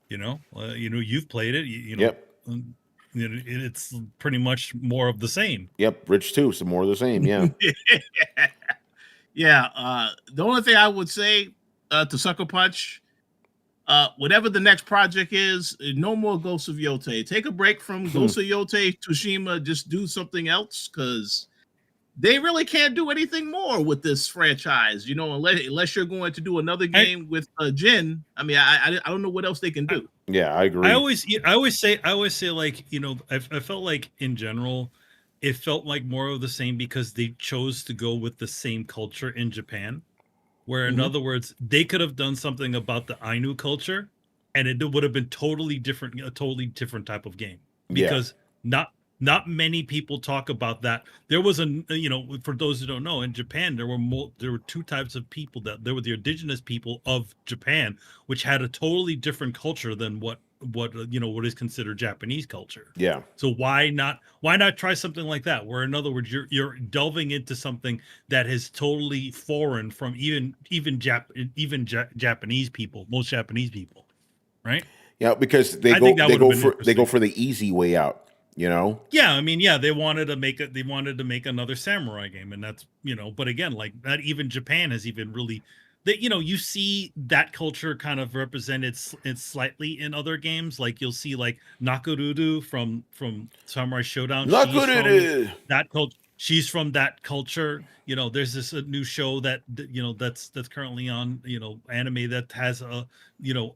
you've played it. Yep. it's pretty much more of the same. Yep, Rich too. Some more of the same. Yeah. Yeah. The only thing I would say to Sucker Punch, whatever the next project is, no more Ghosts of Yotei. Take a break from Ghosts of Yotei Tsushima. Just do something else, because they really can't do anything more with this franchise. Unless you're going to do another game with Jin. I mean, I don't know what else they can do. Yeah, I agree. I always say like, I felt like in general, it felt like more of the same because they chose to go with the same culture in Japan. Where, in other words, they could have done something about the Ainu culture, and it would have been totally different, a totally different type of game. Because not many people talk about that. There was for those who don't know, in Japan there were two types of people. That there were the indigenous people of Japan, which had a totally different culture than what is considered Japanese culture. Yeah. So why not try something like that, where, in other words, you're delving into something that is totally foreign from even Japanese people, most Japanese people, right? Yeah, because they go for the easy way out, Yeah, I mean, yeah, they wanted to make another samurai game, and that's, but again, like, not even Japan has even really, that, you see that culture kind of represented slightly in other games. Like, you'll see like Nakurudu from Samurai Showdown. She's from that culture. There's this new show that's currently on, anime that has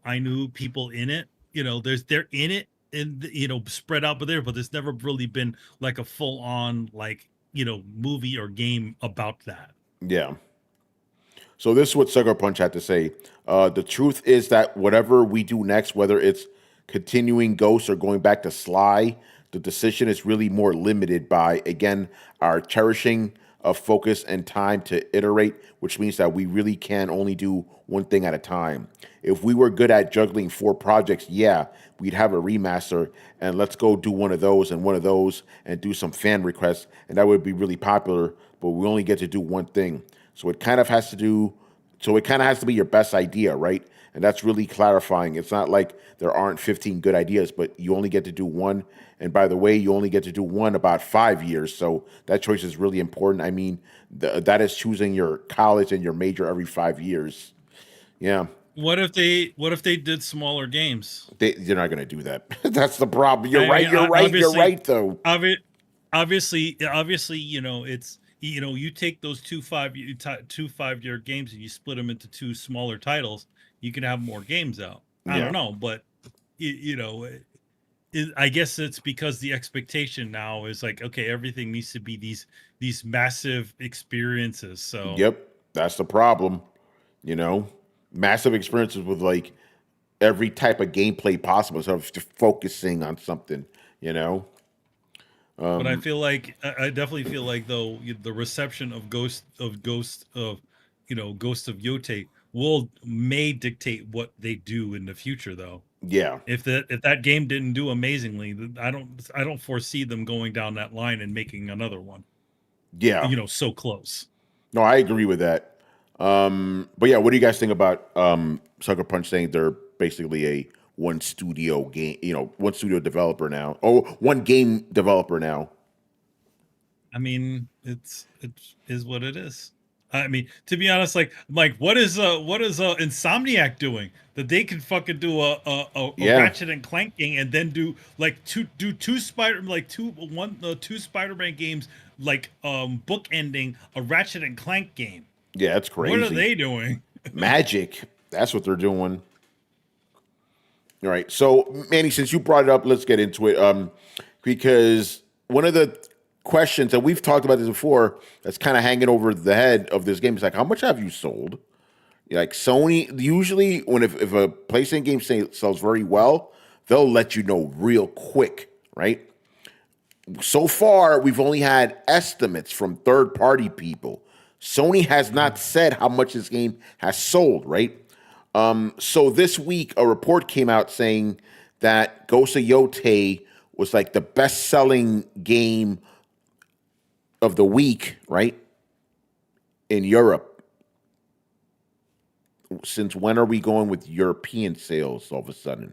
Ainu people in it. They're in it, and spread out there, but there's never really been like a full on like movie or game about that. Yeah. So this is what Sucker Punch had to say. The truth is that whatever we do next, whether it's continuing Ghost or going back to Sly, the decision is really more limited by, again, our cherishing of focus and time to iterate, which means that we really can only do one thing at a time. If we were good at juggling 4 projects, yeah, we'd have a remaster and let's go do one of those and do some fan requests, and that would be really popular, but we only get to do one thing. So it kind of has to be your best idea, right? And that's really clarifying. It's not like there aren't 15 good ideas, but you only get to do one. And by the way, you only get to do one about 5 years. So that choice is really important. I mean, that is choosing your college and your major every 5 years. Yeah. What if they did smaller games? They're not going to do that. That's the problem. You're right. You're right, though. Obviously, it's, you take those two 5-year games and you split them into 2 smaller titles, you can have more games out. I don't know, but I guess it's because the expectation now is like, okay, everything needs to be these massive experiences. So yep, that's the problem. Massive experiences with like every type of gameplay possible, so just focusing on something. But I feel like I definitely feel like, though, the reception of Ghost of Yotei may dictate what they do in the future, though. Yeah. If that game didn't do amazingly, I don't foresee them going down that line and making another one. Yeah. So close. No, I agree with that. But yeah, what do you guys think about Sucker Punch saying they're basically a one studio developer now, or one game developer now? I mean, it is what it is. I mean, to be honest, like what is Insomniac doing that they can fucking do a Ratchet and Clank game and then do like two Spider-Man games, like book ending a Ratchet and Clank game. Yeah, that's crazy. What are they doing? Magic. That's what they're doing. All right. So, Manny, since you brought it up, let's get into it. Because one of the questions, and we've talked about this before, that's kind of hanging over the head of this game is like, how much have you sold? Like Sony, usually if a PlayStation game sells very well, they'll let you know real quick, right? So far, we've only had estimates from third-party people. Sony has not said how much this game has sold, right? So this week, a report came out saying that Ghost of Yotei was like the best-selling game of the week, right? In Europe. Since when are we going with European sales all of a sudden,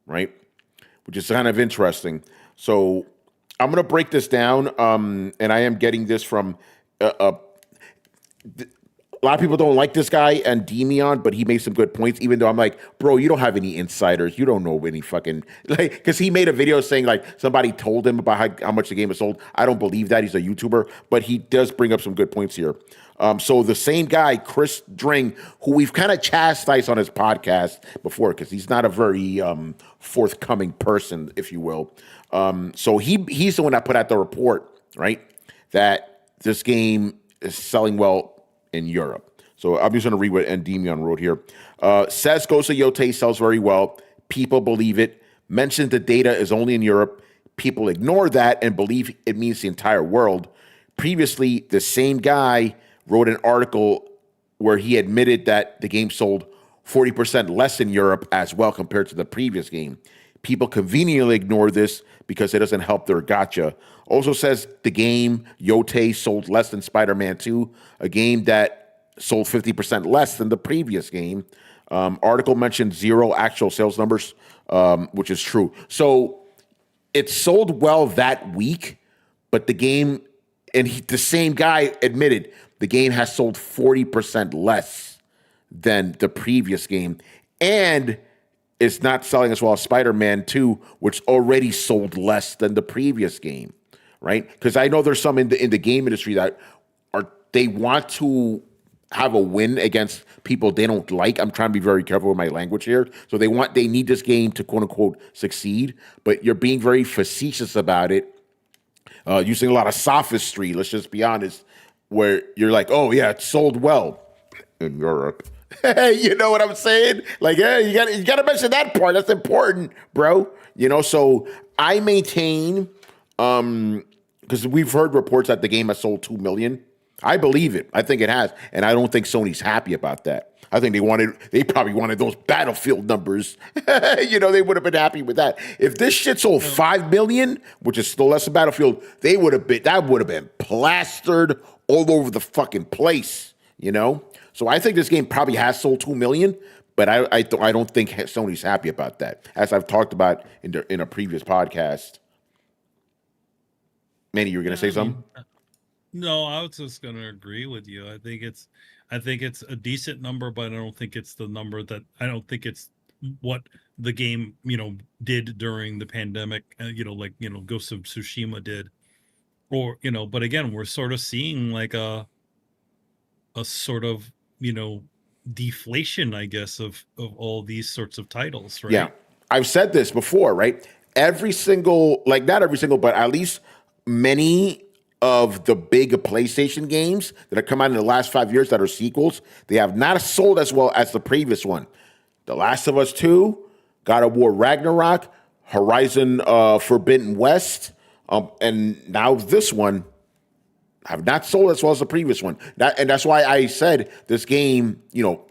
right? which is kind of interesting. So I'm going to break this down, and I am getting this from a lot of people don't like this guy and Demion, but he made some good points, even though I'm like, bro, you don't have any insiders. You don't know any fucking, like, because he made a video saying, like, somebody told him about how much the game is sold. I don't believe that. He's a YouTuber, but he does bring up some good points here. So the same guy, Chris Dring, who we've kind of chastised on his podcast before, because he's not a very forthcoming person, if you will. So he's the one that put out the report, right, that this game is selling well in Europe. So I'm just going to read what Endymion wrote here. Says Ghost of Yotei sells very well. People believe it. Mentions the data is only in Europe. People ignore that and believe it means the entire world. Previously, the same guy wrote an article where he admitted that the game sold 40% less in Europe as well compared to the previous game. People conveniently ignore this because it doesn't help their gotcha. Also says the game Yotei sold less than Spider-Man 2, a game that sold 50% less than the previous game. Article mentioned 0 actual sales numbers, which is true. So it sold well that week, but the game, and the same guy admitted the game has sold 40% less than the previous game. And it's not selling as well as Spider-Man 2, which already sold less than the previous game, right? Because I know there's some in the game industry that they want to have a win against people they don't like. I'm trying to be very careful with my language here. So they need this game to quote unquote succeed, but you're being very facetious about it, using a lot of sophistry. Let's just be honest, where you're like, oh yeah, it sold well in Europe. You know what I'm saying? Like, yeah, you got to mention that part. That's important, bro. You know, so I maintain, because we've heard reports that the game has sold 2 million. I believe it. I think it has, and I don't think Sony's happy about that. I think they probably wanted those Battlefield numbers. You know, they would have been happy with that. If this shit sold 5 million, which is still less than Battlefield, that would have been plastered all over the fucking place. You know. So I think this game probably has sold 2 million, but I don't think Sony's happy about that, as I've talked about in a previous podcast. Manny, you were going to say something? No, I was just going to agree with you. I think it's a decent number, but I don't think it's the number that I don't think it's what the game did during the pandemic. Like Ghost of Tsushima did, or But again, we're sort of seeing like a sort of deflation, I guess, of all these sorts of titles, right? Yeah. I've said this before, right? Every single, like not every single, but at least many of the big PlayStation games that have come out in the last 5 years that are sequels, they have not sold as well as the previous one. The Last of Us 2, God of War Ragnarok, Horizon Forbidden West, and now this one have not sold as well as the previous one. And that's why I said this game, it'll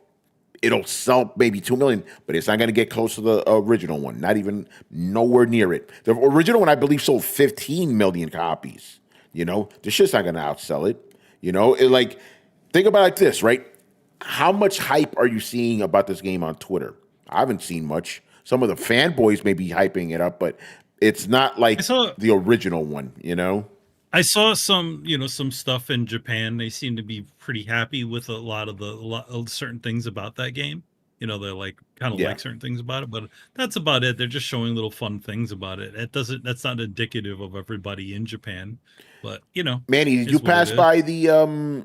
sell maybe 2 million, but it's not going to get close to the original one. Not even nowhere near it. The original one, I believe, sold 15 million copies. This shit's not going to outsell it. Think about it like this, right? How much hype are you seeing about this game on Twitter? I haven't seen much. Some of the fanboys may be hyping it up, but it's not like the original one, I saw some stuff in Japan. They seem to be pretty happy with a lot of certain things about that game. They're like kind of like certain things about it, but that's about it. They're just showing little fun things about it. That's not indicative of everybody in Japan, but Manny, did you pass by the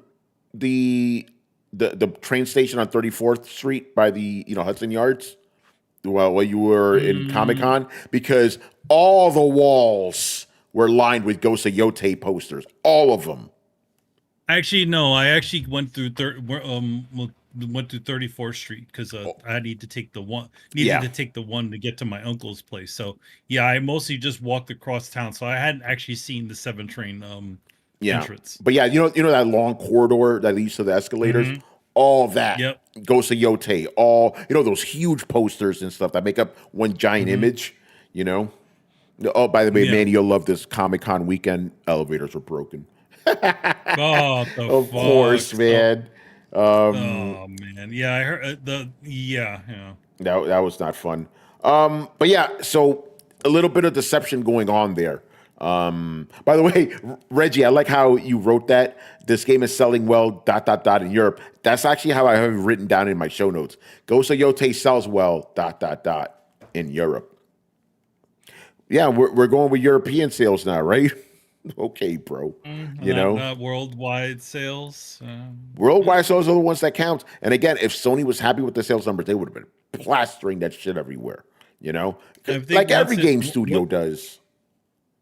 train station on 34th Street by the Hudson Yards while you were in Comic-Con? Because all the walls were lined with Ghost of Yotei posters, all of them. Actually, no. I actually went through 34th Street because I need to take the one. To take the one to get to my uncle's place. So yeah, I mostly just walked across town. So I hadn't actually seen the 7 train entrance. But yeah, that long corridor that leads to the escalators. All that Ghost of Yotei. All those huge posters and stuff that make up one giant image. Oh, by the way, Manny, you'll love this. Comic-Con weekend, elevators were broken. Of course, man. Oh man, yeah, I heard that was not fun. But yeah, so a little bit of deception going on there. By the way, Reggie, I like how you wrote that. This game is selling well, ... in Europe. That's actually how I have it written down in my show notes. Ghost of Yotei sells well, ... in Europe. Yeah, we're going with European sales now, right? Okay, bro. You know, not worldwide sales. worldwide sales are the ones that count. And again, if Sony was happy with the sales numbers, they would have been plastering that shit everywhere. You know, like every game studio does.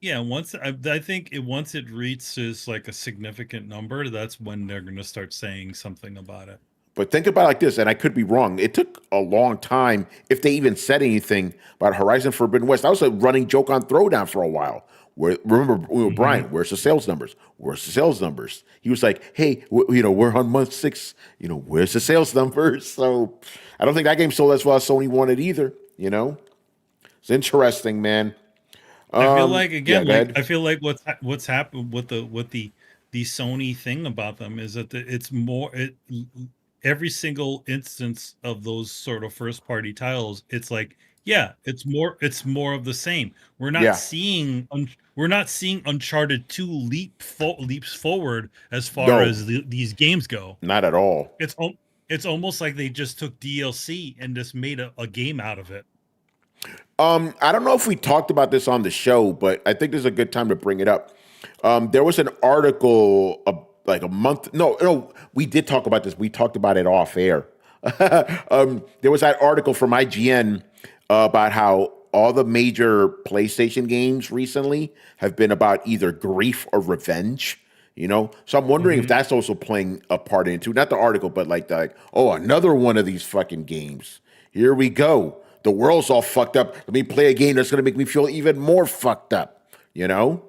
Yeah, I think once it reaches like a significant number, that's when they're going to start saying something about it. But think about it like this, and I could be wrong. It took a long time, if they even said anything about Horizon Forbidden West. That was a running joke on Throwdown for a while. Remember, Brian, where's the sales numbers? Where's the sales numbers? He was like, hey, we're on month 6. Where's the sales numbers? So I don't think that game sold as well as Sony wanted either. It's interesting, man. I feel like I feel like what's happened with the Sony thing about them is that it's more every single instance of those sort of first party titles, it's like, yeah, it's more of the same. We're not seeing Uncharted 2 leaps forward as far as these games go. Not at all. It's almost like they just took DLC and just made a game out of it. I don't know if we talked about this on the show, but I think this is a good time to bring it up. There was an article like a month. No, we did talk about this. We talked about it off air. There was that article from IGN about how all the major PlayStation games recently have been about either grief or revenge. So I'm wondering if that's also playing a part into not the article, but like another one of these fucking games. Here we go. The world's all fucked up. Let me play a game that's going to make me feel even more fucked up. I don't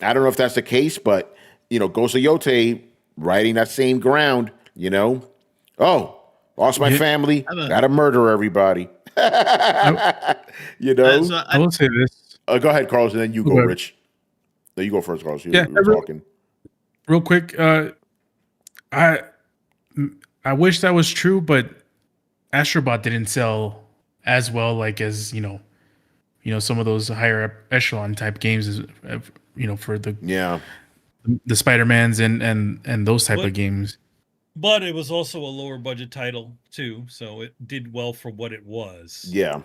know if that's the case, but Ghost of Yotei riding that same ground. Lost my family, gotta murder everybody. I will say this. Go ahead, Carlos, and then you go, Rich. No, you go first, Carlos. You're talking. Real quick, I wish that was true, but Astrobot didn't sell as well, like as some of those higher echelon type games, for the Spider-Mans and those type of games. But it was also a lower budget title too, so it did well for what it was. Yeah,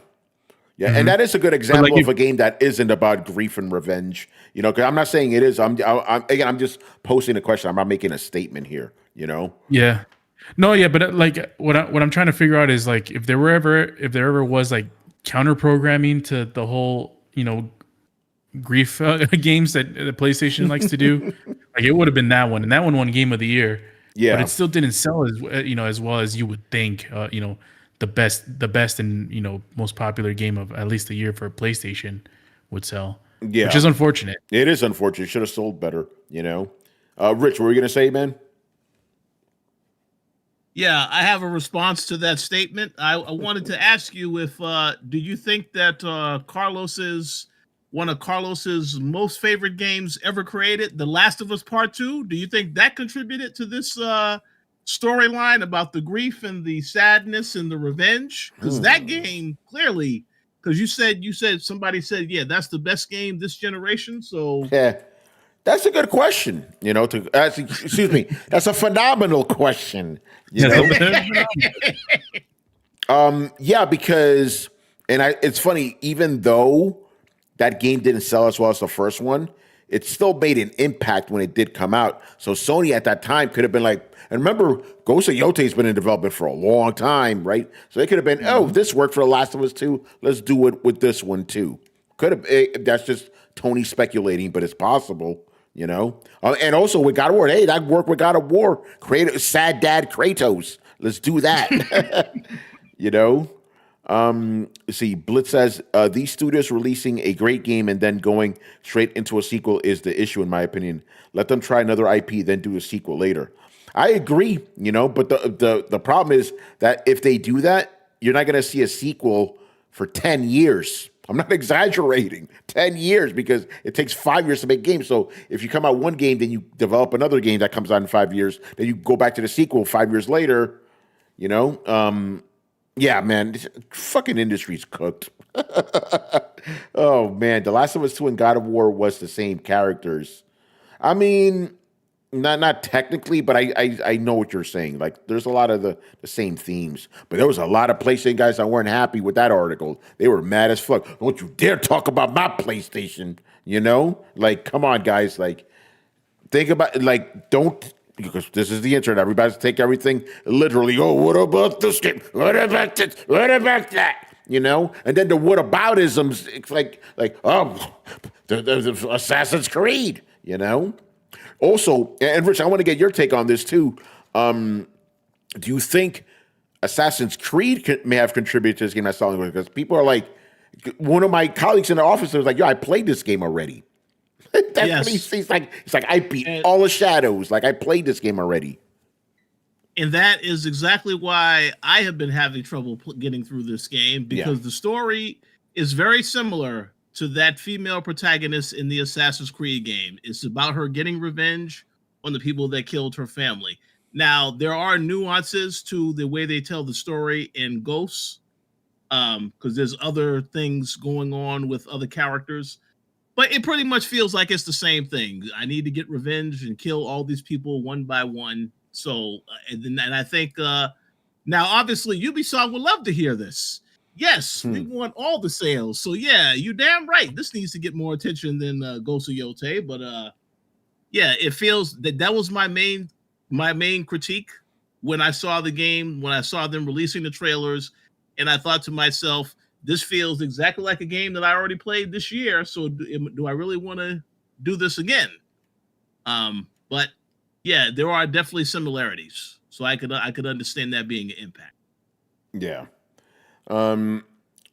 and that is a good example of a game that isn't about grief and revenge. Because I'm not saying it is. I'm just posing a question. I'm not making a statement here. Yeah. No, yeah, but like what I'm trying to figure out is like if there ever was like counter programming to the whole grief games that the PlayStation likes to do, like it would have been that one, and that one won Game of the Year. Yeah, but it still didn't sell as well as you would think. The best and most popular game of at least a year for PlayStation would sell. Yeah, which is unfortunate. It is unfortunate. Should have sold better. Rich, what were you gonna say, man? Yeah, I have a response to that statement. I wanted to ask you if do you think that one of Carlos's most favorite games ever created, The Last of Us Part 2, do you think that contributed to this storyline about the grief and the sadness and the revenge? Because that game clearly, because you said somebody said, yeah, that's the best game this generation. So yeah. That's a good question, excuse me. That's a phenomenal question. Because it's funny, even though that game didn't sell as well as the first one, it still made an impact when it did come out. So Sony at that time could have been like, and remember, Ghost of Yotei's been in development for a long time, right? So they could have been, this worked for The Last of Us 2. Let's do it with this one too. Could have. That's just Tony speculating, but it's possible. And also with God of War, that worked with God of War. Create sad dad Kratos. Let's do that. See, Blitz says these studios releasing a great game and then going straight into a sequel is the issue, in my opinion. Let them try another IP, then do a sequel later. I agree, but the problem is that if they do that, you're not going to see a sequel for 10 years. I'm not exaggerating. 10 years, because it takes 5 years to make games. So if you come out one game, then you develop another game that comes out in 5 years, then you go back to the sequel 5 years later, Yeah, man, this fucking industry's cooked. Oh man, The Last of Us 2 and God of War was the same characters. I mean, not technically, but I know what you're saying. Like, there's a lot of the same themes, but there was a lot of PlayStation guys that weren't happy with that article. They were mad as fuck. Don't you dare talk about my PlayStation. You know, like, come on, guys. Like, think about like, don't, because this is the internet. Everybody's take everything literally. Oh, what about this game? What about this? What about that? You know, and then the whataboutisms. It's like oh, the Assassin's Creed. You know. Also, and Rich, I want to get your take on this too. Do you think Assassin's Creed may have contributed to this game? That's selling because people are like, one of my colleagues in the office was like, "Yo, I played this game already." That's what he's like. It's like I beat all the shadows. Like I played this game already. And that is exactly why I have been having trouble getting through this game, because the story is very similar to that female protagonist in the Assassin's Creed game. It's about her getting revenge on the people that killed her family. Now, there are nuances to the way they tell the story in Ghosts, because there's other things going on with other characters. But it pretty much feels like it's the same thing. I need to get revenge and kill all these people one by one. So, and I think now, obviously, Ubisoft would love to hear this. Yes, we want all the sales. So, yeah, you damn right. This needs to get more attention than Ghost of Yotei. But yeah, it feels that was my main critique when I saw the game, when I saw them releasing the trailers, and I thought to myself, this feels exactly like a game that I already played this year. So do I really want to do this again? But yeah, there are definitely similarities. So I could understand that being an impact. Yeah. All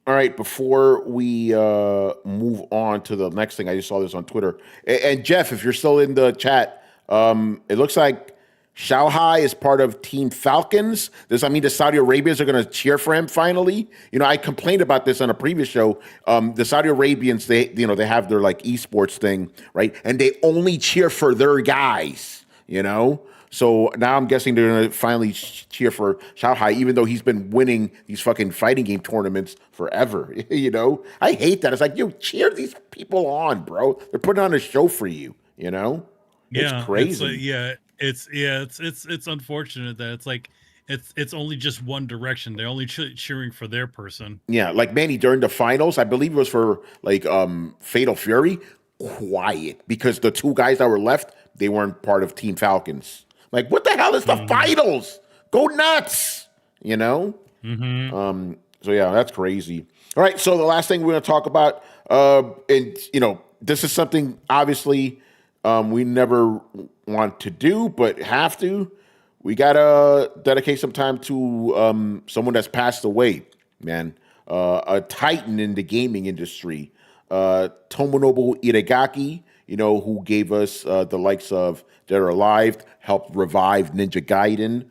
right. Before we move on to the next thing, I just saw this on Twitter. And Jeff, if you're still in the chat, it looks like Shanghai is part of Team Falcons. Does that mean the Saudi Arabians are going to cheer for him finally? You know, I complained about this on a previous show. The Saudi Arabians, they have their like esports thing, right? And they only cheer for their guys, you know? So now I'm guessing they're going to finally cheer for Shanghai, even though he's been winning these fucking fighting game tournaments forever, you know? I hate that. It's like, you cheer these people on, bro. They're putting on a show for you, you know? Yeah, it's crazy. It's unfortunate that it's like it's only just one direction. They're only cheering for their person. Yeah, like Manny during the finals, I believe it was for like Fatal Fury. Quiet, because the two guys that were left, they weren't part of Team Falcons. Like, what the hell is the finals? Go nuts, you know. So yeah, that's crazy. All right, so the last thing we're going to talk about, and you know, this is something obviously we never want to do, but have to. We gotta dedicate some time to someone that's passed away, man. A titan in the gaming industry, Tomonobu Itagaki. You know, who gave us the likes of Dead or Alive, helped revive Ninja Gaiden.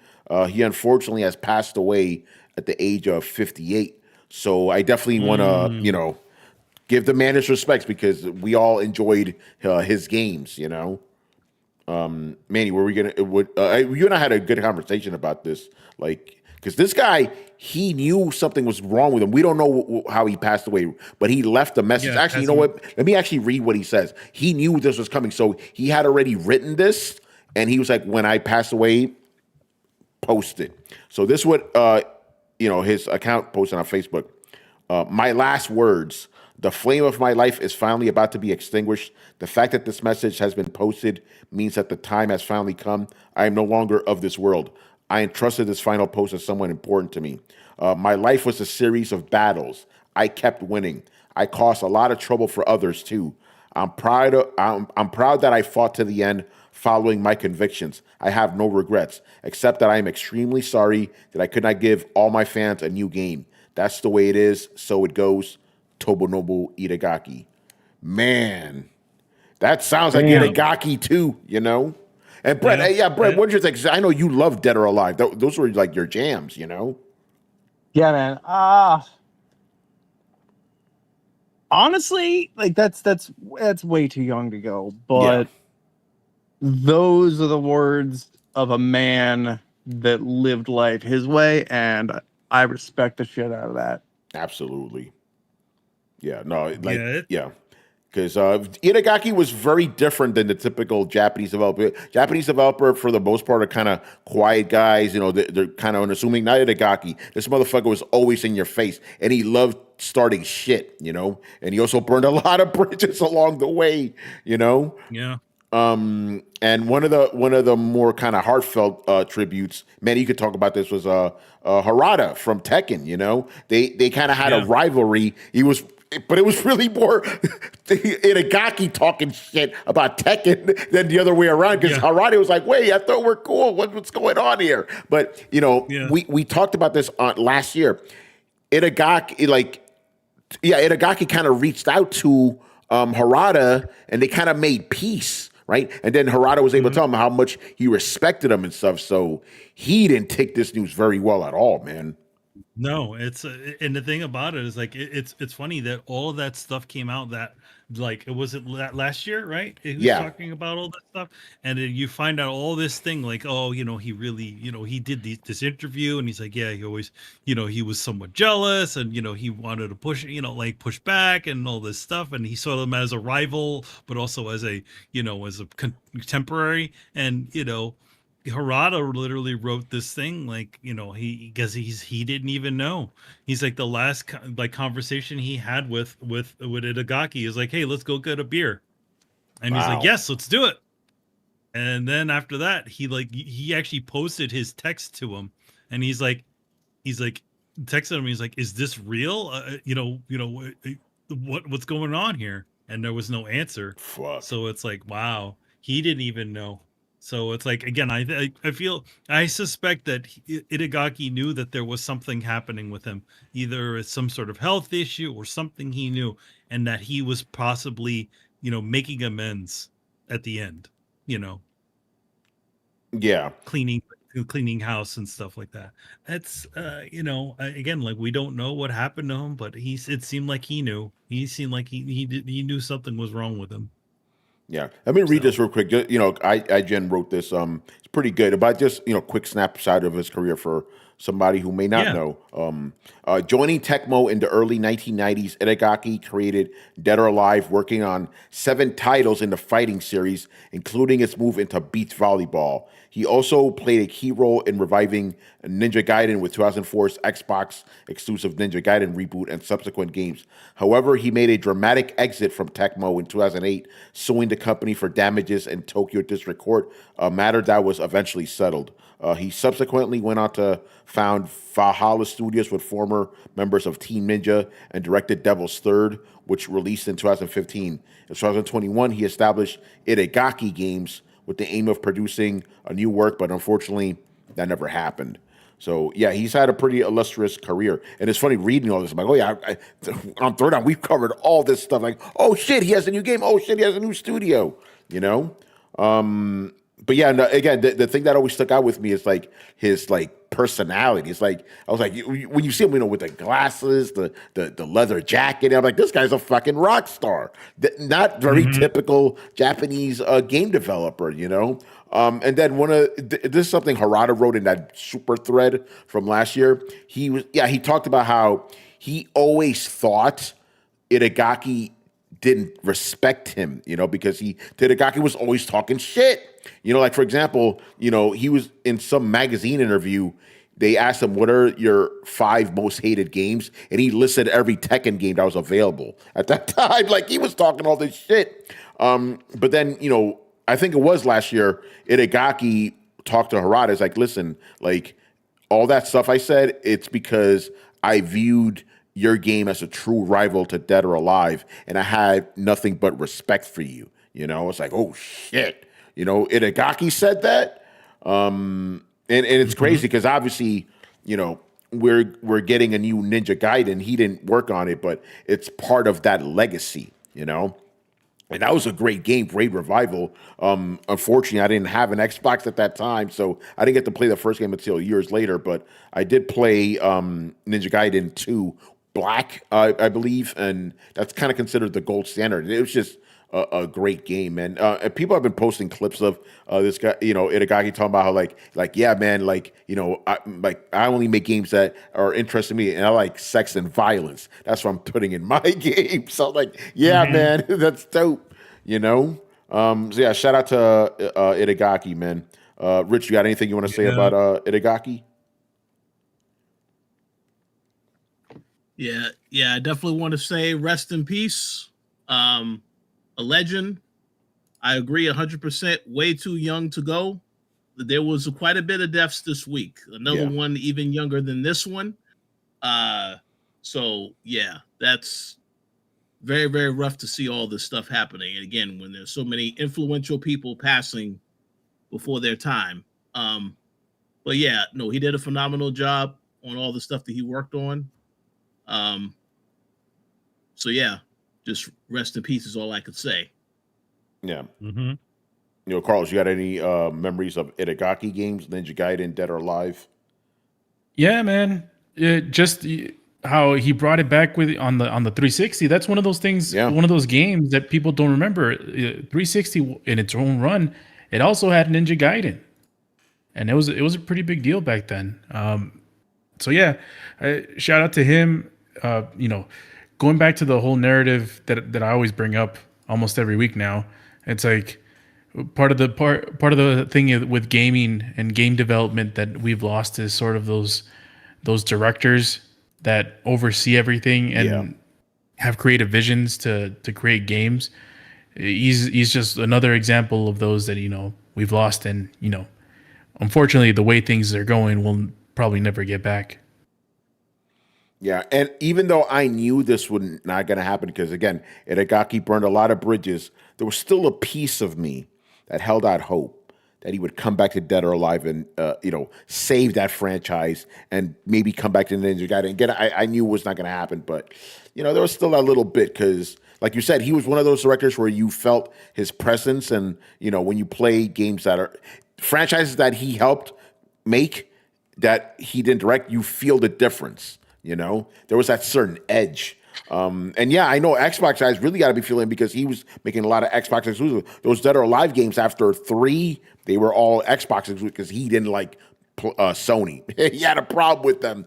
He unfortunately has passed away at the age of 58. So I definitely want to, you know, give the man his respects, because we all enjoyed his games, you know. Manny, were we gonna? You and I had a good conversation about this, like, because this guy, he knew something was wrong with him. We don't know how he passed away, but he left a message. Actually, you know what? Let me actually read what he says. He knew this was coming, so he had already written this, and he was like, "When I pass away, post it." So this is what you know, his account posted on Facebook. My last words. The flame of my life is finally about to be extinguished. The fact that this message has been posted means that the time has finally come. I am no longer of this world. I entrusted this final post to someone important to me. My life was a series of battles. I kept winning. I caused a lot of trouble for others too. I'm proud that I fought to the end, following my convictions. I have no regrets, except that I am extremely sorry that I could not give all my fans a new game. That's the way it is, so it goes. Tomonobu Itagaki. Man, that sounds like Itagaki too, you know? And Brett, Brett, what did you think? 'Cause I know you love Dead or Alive. Those were like your jams, you know? Yeah, man. Honestly, like that's way too young to go. But those are the words of a man that lived life his way, and I respect the shit out of that. Absolutely. Yeah, no, like, Yeah, yeah. Because Itagaki was very different than the typical Japanese developer. Japanese developer, for the most part, are kind of quiet guys. You know, they're kind of unassuming. Not Itagaki. This motherfucker was always in your face, and he loved starting shit. You know, and he also burned a lot of bridges along the way. You know, yeah. and one of the more kind of heartfelt tributes, man, you could talk about this, was Harada from Tekken. You know, they kind of had a rivalry. But it was really more Itagaki talking shit about Tekken than the other way around, because Harada was like, wait, I thought we're cool. What's going on here? But, you know, we talked about this last year. Itagaki kind of reached out to Harada, and they kind of made peace, right? And then Harada was able to tell him how much he respected him and stuff. So he didn't take this news very well at all, man. No, it's and the thing about it is, like, it's funny that all of that stuff came out, that, like, it was that last year, right? He was talking about all that stuff, and then you find out all this thing, like, oh, you know, he really, you know, he did this interview, and he's like, yeah, he always, you know, he was somewhat jealous, and, you know, he wanted to push, you know, like, push back and all this stuff, and he saw them as a rival, but also as a, you know, as a contemporary, and, you know, Harada literally wrote this thing, like, you know, he didn't even know. He's like, the last conversation he had with Itagaki is like, hey, let's go get a beer, and he's like, yes, let's do it. And then after that, he actually posted his text to him, and he's like texted him. He's like, is this real? What's going on here? And there was no answer. Fuck. So it's like, wow, he didn't even know. So it's like, again, I suspect that Itagaki knew that there was something happening with him, either it's some sort of health issue or something he knew, and that he was possibly, you know, making amends at the end, you know. Yeah. Cleaning house and stuff like that. That's you know, again, like, we don't know what happened to him, but it seemed like he knew. He seemed like he knew something was wrong with him. Yeah, let me read this real quick. You know, IGN wrote this. It's pretty good, about just, you know, quick snapshot of his career for somebody who may not know. Joining Tecmo in the early 1990s, Itagaki created Dead or Alive, working on 7 titles in the fighting series, including its move into beach volleyball. He also played a key role in reviving Ninja Gaiden with 2004's Xbox exclusive Ninja Gaiden reboot and subsequent games. However, he made a dramatic exit from Tecmo in 2008, suing the company for damages in Tokyo District Court, a matter that was eventually settled. He subsequently went on to found Valhalla Studios with former members of Team Ninja, and directed Devil's Third, which released in 2015. In 2021, he established Itagaki Games with the aim of producing a new work, but unfortunately, that never happened. So, yeah, he's had a pretty illustrious career. And it's funny reading all this. I'm like, oh, yeah, on Throwdown, we've covered all this stuff. Like, oh, shit, he has a new game. Oh, shit, he has a new studio, you know? But, yeah, no, again, the thing that always stuck out with me is, like, his, like, personality. It's like, I was like, when you see him, you know, with the glasses, the leather jacket, I'm like, this guy's a fucking rock star. Not very typical Japanese game developer, you know? And then this is something Harada wrote in that super thread from last year. He talked about how he always thought Itagaki didn't respect him, you know, because Itagaki was always talking shit. You know, like, for example, you know, he was in some magazine interview. They asked him, what are your 5 most hated games? And he listed every Tekken game that was available at that time. Like, he was talking all this shit. But then, you know, I think it was last year, Itagaki talked to Harada. It's like, listen, like, all that stuff I said, it's because I viewed your game as a true rival to Dead or Alive, and I had nothing but respect for you. You know, it's like, oh, shit. You know, Itagaki said that. And it's crazy because obviously, you know, we're getting a new Ninja Gaiden. He didn't work on it, but it's part of that legacy, you know? And that was a great game, great revival. Unfortunately, I didn't have an Xbox at that time, so I didn't get to play the first game until years later, but I did play Ninja Gaiden 2 Black, I believe, and that's kind of considered the gold standard. It was just a great game, man. And people have been posting clips of this guy, Itagaki talking about how like yeah, man, like I only make games that are interesting to me, and I like sex and violence. That's what I'm putting in my game. So like, yeah, man, that's dope. So yeah, shout out to Itagaki, man. Rich, you got anything you want to say about Itagaki? Yeah, I definitely want to say rest in peace. A legend. I agree 100%. Way too young to go. There was quite a bit of deaths this week. Another one even younger than this one. So yeah, that's very, very rough to see all this stuff happening. And again, when there's so many influential people passing before their time. But yeah, no, he did a phenomenal job on all the stuff that he worked on. So yeah, just rest in peace is all I could say. Yeah. Carlos, you got any memories of Itagaki games, Ninja Gaiden, Dead or Alive? Yeah, man. Just how he brought it back on the 360. That's one of those things. Yeah. One of those games that people don't remember. 360 in its own run, it also had Ninja Gaiden, and it was a pretty big deal back then. So yeah, shout out to him. Going back to the whole narrative that I always bring up almost every week now. It's like part of the thing with gaming and game development that we've lost is sort of those directors that oversee everything and have creative visions to create games. He's just another example of those that we've lost, and unfortunately the way things are going, we'll probably never get back. Yeah, and even though I knew this was not going to happen, because again, Itagaki burned a lot of bridges, there was still a piece of me that held out hope that he would come back to Dead or Alive and save that franchise and maybe come back to Ninja Gaiden. Again, I knew it was not going to happen, but there was still that little bit, because like you said, he was one of those directors where you felt his presence, and when you play games that are franchises that he helped make that he didn't direct, you feel the difference. There was that certain edge. And yeah, I know Xbox guys really got to be feeling, because he was making a lot of Xbox exclusive. Those Dead or Alive games, after 3, they were all Xbox exclusive because he didn't like Sony. He had a problem with them,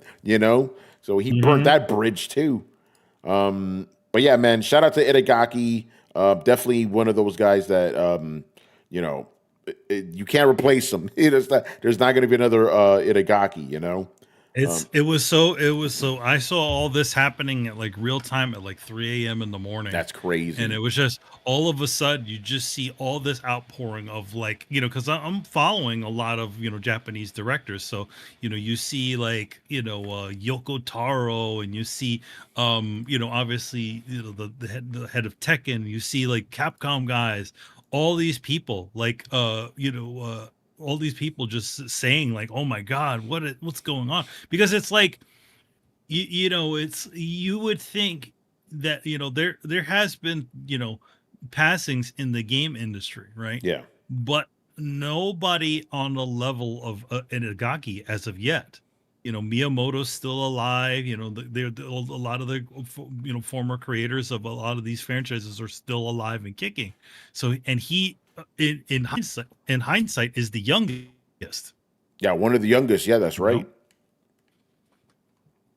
So he burnt that bridge too. But yeah, man, shout out to Itagaki. Definitely one of those guys that, you can't replace him. There's not going to be another Itagaki, It was so I saw all this happening at like real time at like 3 a.m. in the morning. That's crazy. And it was just all of a sudden you just see all this outpouring of like, because I'm following a lot of, Japanese directors. So, you see like, Yoko Taro, and you see, obviously, the head of Tekken, you see like Capcom guys, all these people like, all these people just saying like, oh my God, what's going on? Because it's like, you would think that, there has been, passings in the game industry, right? Yeah. But nobody on the level of Itagaki as of yet. Miyamoto's still alive. They're a lot of the former creators of a lot of these franchises are still alive and kicking. So, and he in hindsight is the youngest. Yeah, one of the youngest. Yeah, that's right.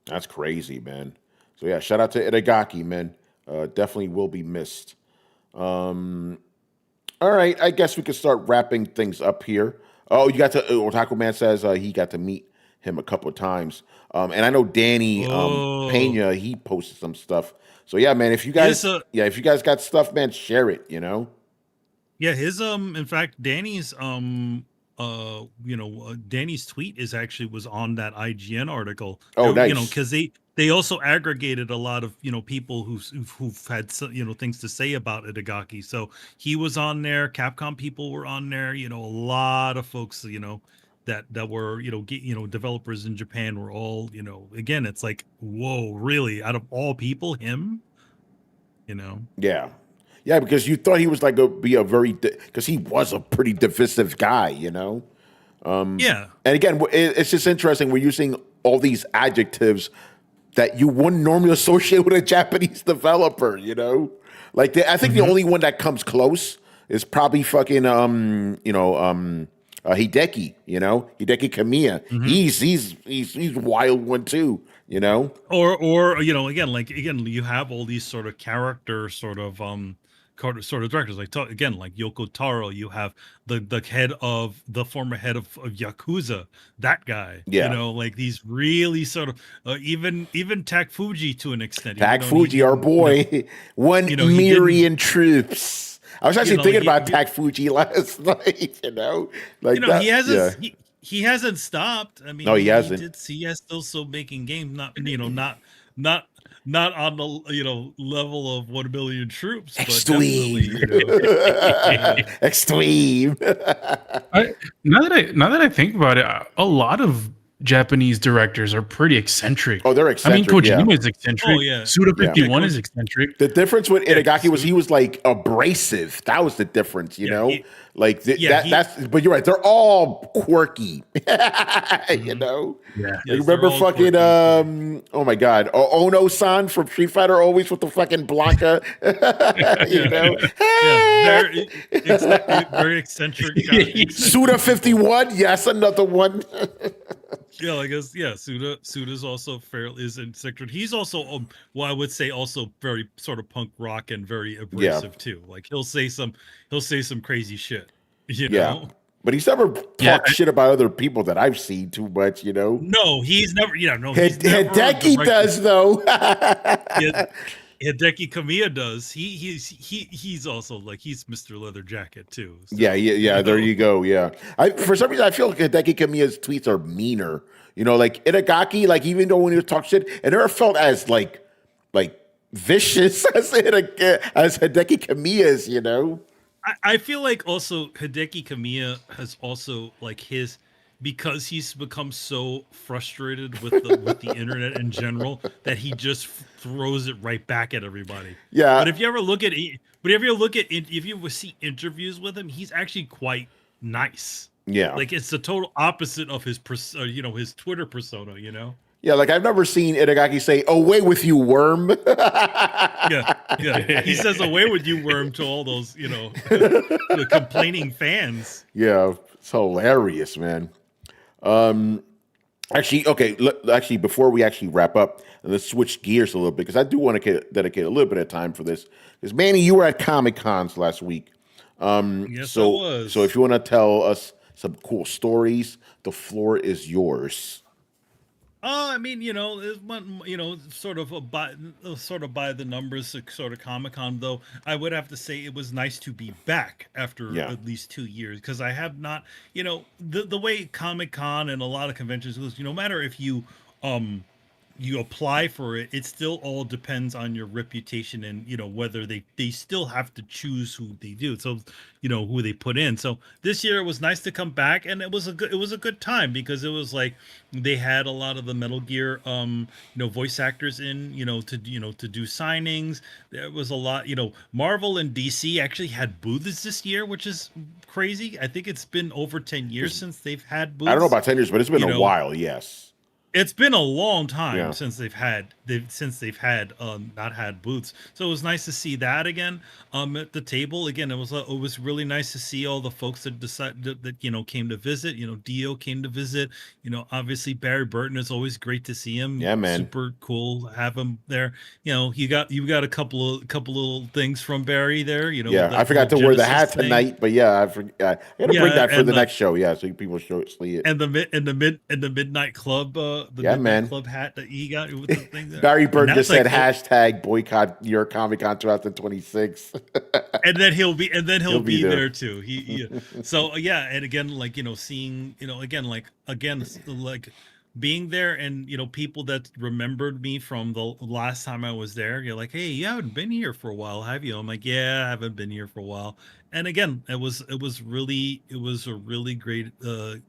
That's crazy, man. So yeah, shout out to Itagaki, man. Definitely will be missed. All right, I guess we can start wrapping things up here. Oh, you got to Otaku Man says he got to meet him a couple of times. And I know Danny Pena, he posted some stuff. So yeah, man, if you guys got stuff, man, share it, Yeah, his in fact, Danny's Danny's tweet was on that IGN article. Oh, nice. Because they also aggregated a lot of people who've had things to say about Itagaki. So he was on there. Capcom people were on there. A lot of folks that were developers in Japan were all again. It's like, whoa, really? Out of all people, him? Yeah. Yeah, because you thought he was like because he was a pretty divisive guy, Yeah. And again, it's just interesting. We're using all these adjectives that you wouldn't normally associate with a Japanese developer. You know, like I think the only one that comes close is probably fucking Hideki. You know, Hideki Kamiya. He's wild one too. You know, or you know, again, you have all these sort of character sort of directors like again, like Yoko Taro. You have the former head of Yakuza, that guy. Yeah. You know, like these really sort of even Tak Fuji to an extent. Tak Fuji, our boy, one Mirian troops. I was actually thinking about Tak Fuji last night. You know, like he hasn't. Yeah. He hasn't stopped. I mean, no, he hasn't. He has still making games. Not on the level of 1 million troops. Extreme. Extreme. Now that I think about it, a lot of Japanese directors are pretty eccentric. Oh, they're eccentric. I mean, Kojima is eccentric. Oh, yeah. Suda 51 is eccentric. The difference with Itagaki was he was like abrasive. That was the difference, you know. But you're right. They're all quirky. You know. Yeah. Like, remember fucking oh my god, Ono-san from Street Fighter, always with the fucking Blanca. You know. Very eccentric. Suda 51. Yes, another one. Yeah, I guess Suda's also fairly eccentric. He's also I would say also very sort of punk rock and very abrasive too. Like he'll say some crazy shit. You know? But he's never talked shit about other people that I've seen too much, you know. No, he's never. Hideki does though. Hideki Kamiya does. He's also like he's Mr. Leather Jacket too. So, yeah. There you go. Yeah. For some reason I feel like Hideki Kamiya's tweets are meaner. You know, like Itagaki, like even though when he talk shit, it never felt as like vicious as Hideki Kamiya's. You know. I feel like also Hideki Kamiya has also like because he's become so frustrated with the internet in general that he just throws it right back at everybody. Yeah. But if you see interviews with him, he's actually quite nice. Yeah. Like it's the total opposite of his his Twitter persona, you know? Yeah, like I've never seen Itagaki say, "Away with you, worm." Yeah. He says "Away with you, worm" to all those, the complaining fans. Yeah, it's hilarious, man. Actually, before we actually wrap up, let's switch gears a little bit because I do want to dedicate a little bit of time for this. Because Manny, you were at Comic-Cons last week. Yes, I was. So if you want to tell us some cool stories, the floor is yours. I mean, it's one, sort of by the numbers, sort of Comic-Con. Though I would have to say it was nice to be back after at least 2 years because I have not, the way Comic-Con and a lot of conventions goes. No matter if you apply for it, it still all depends on your reputation and whether they still have to choose who they do. So who they put in. So this year it was nice to come back, and it was a good time because it was like they had a lot of the Metal Gear voice actors in to do signings. There was a lot Marvel and DC actually had booths this year, which is crazy. I think it's been over 10 years since they've had booths. I don't know about 10 years, but it's been a while. Yes. It's been a long time since they've had not had booths, so it was nice to see that again. At the table again, it was really nice to see all the folks that decided that came to visit. Dio came to visit. Obviously Barry Burton is always great to see him. Yeah, man, super cool to have him there. You got a couple little things from Barry there. I forgot to wear the hat tonight, but I forgot. I gotta bring that for the next show. Yeah, so people see it. And the Midnight Club. Club hat that he got with the thing there. Barry Burton just said hashtag boycott your Comic-Con 2026. and then he'll be be there too. So and again, seeing, being there and people that remembered me from the last time I was there. You're like, hey, you haven't been here for a while, have you? I'm like, yeah, I haven't been here for a while. And again, it was a really great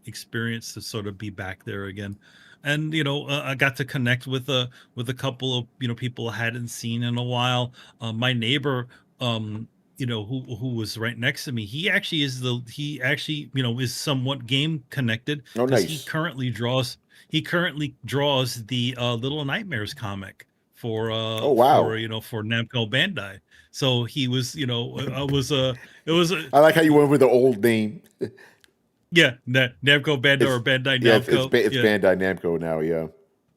experience to sort of be back there again. And I got to connect with a couple of people I hadn't seen in a while. My neighbor, who was right next to me, he actually is somewhat game connected. Oh, 'cause nice. he currently draws the Little Nightmares comic for Oh, wow. for Namco Bandai. So he was, I was it was I like how you went with the old name. Namco Bandai or Bandai Namco. It's Bandai Namco now. Yeah.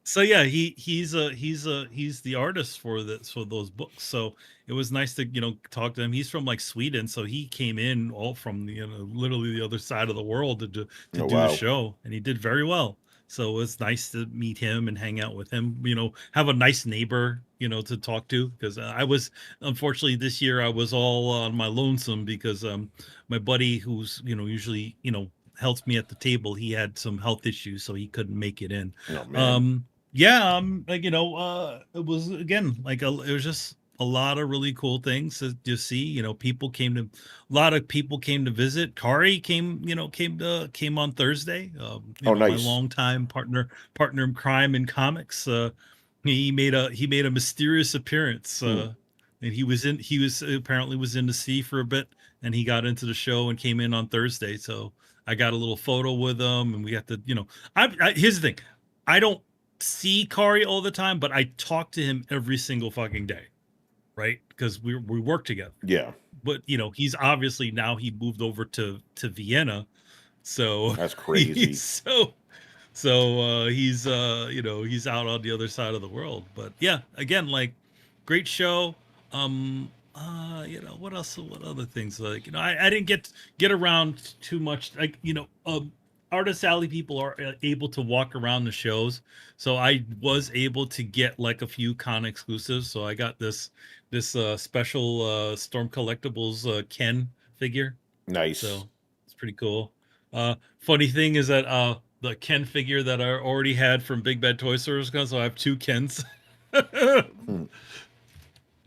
So yeah, he's the artist for those books. So it was nice to talk to him. He's from like Sweden, so he came in all from literally the other side of the world to do the show, and he did very well. So it was nice to meet him and hang out with him. Have a nice neighbor to talk to, because I was, unfortunately, this year I was all on my lonesome because my buddy, who's usually helps me at the table, he had some health issues, so he couldn't make it in. Oh, man. It was, again, like it was just a lot of really cool things to see. A lot of people came to visit. Kari came on Thursday. Nice. My longtime partner in crime in comics. He made a mysterious appearance. And he apparently was in the sea for a bit, and he got into the show and came in on Thursday. So I got a little photo with him, and we got to, here's the thing. I don't see Kari all the time, but I talk to him every single fucking day, right? Because we work together. Yeah. But he's obviously, now he moved over to Vienna, so that's crazy. he's he's out on the other side of the world. But yeah, again, like, great show. What else? What other things? Like, I didn't get around too much. Like, Artist Alley people are able to walk around the shows, so I was able to get like a few con exclusives. So I got this special Storm Collectibles Ken figure. Nice. So it's pretty cool. Funny thing is that the Ken figure that I already had from Big Bad Toy Stores, so I have two Kens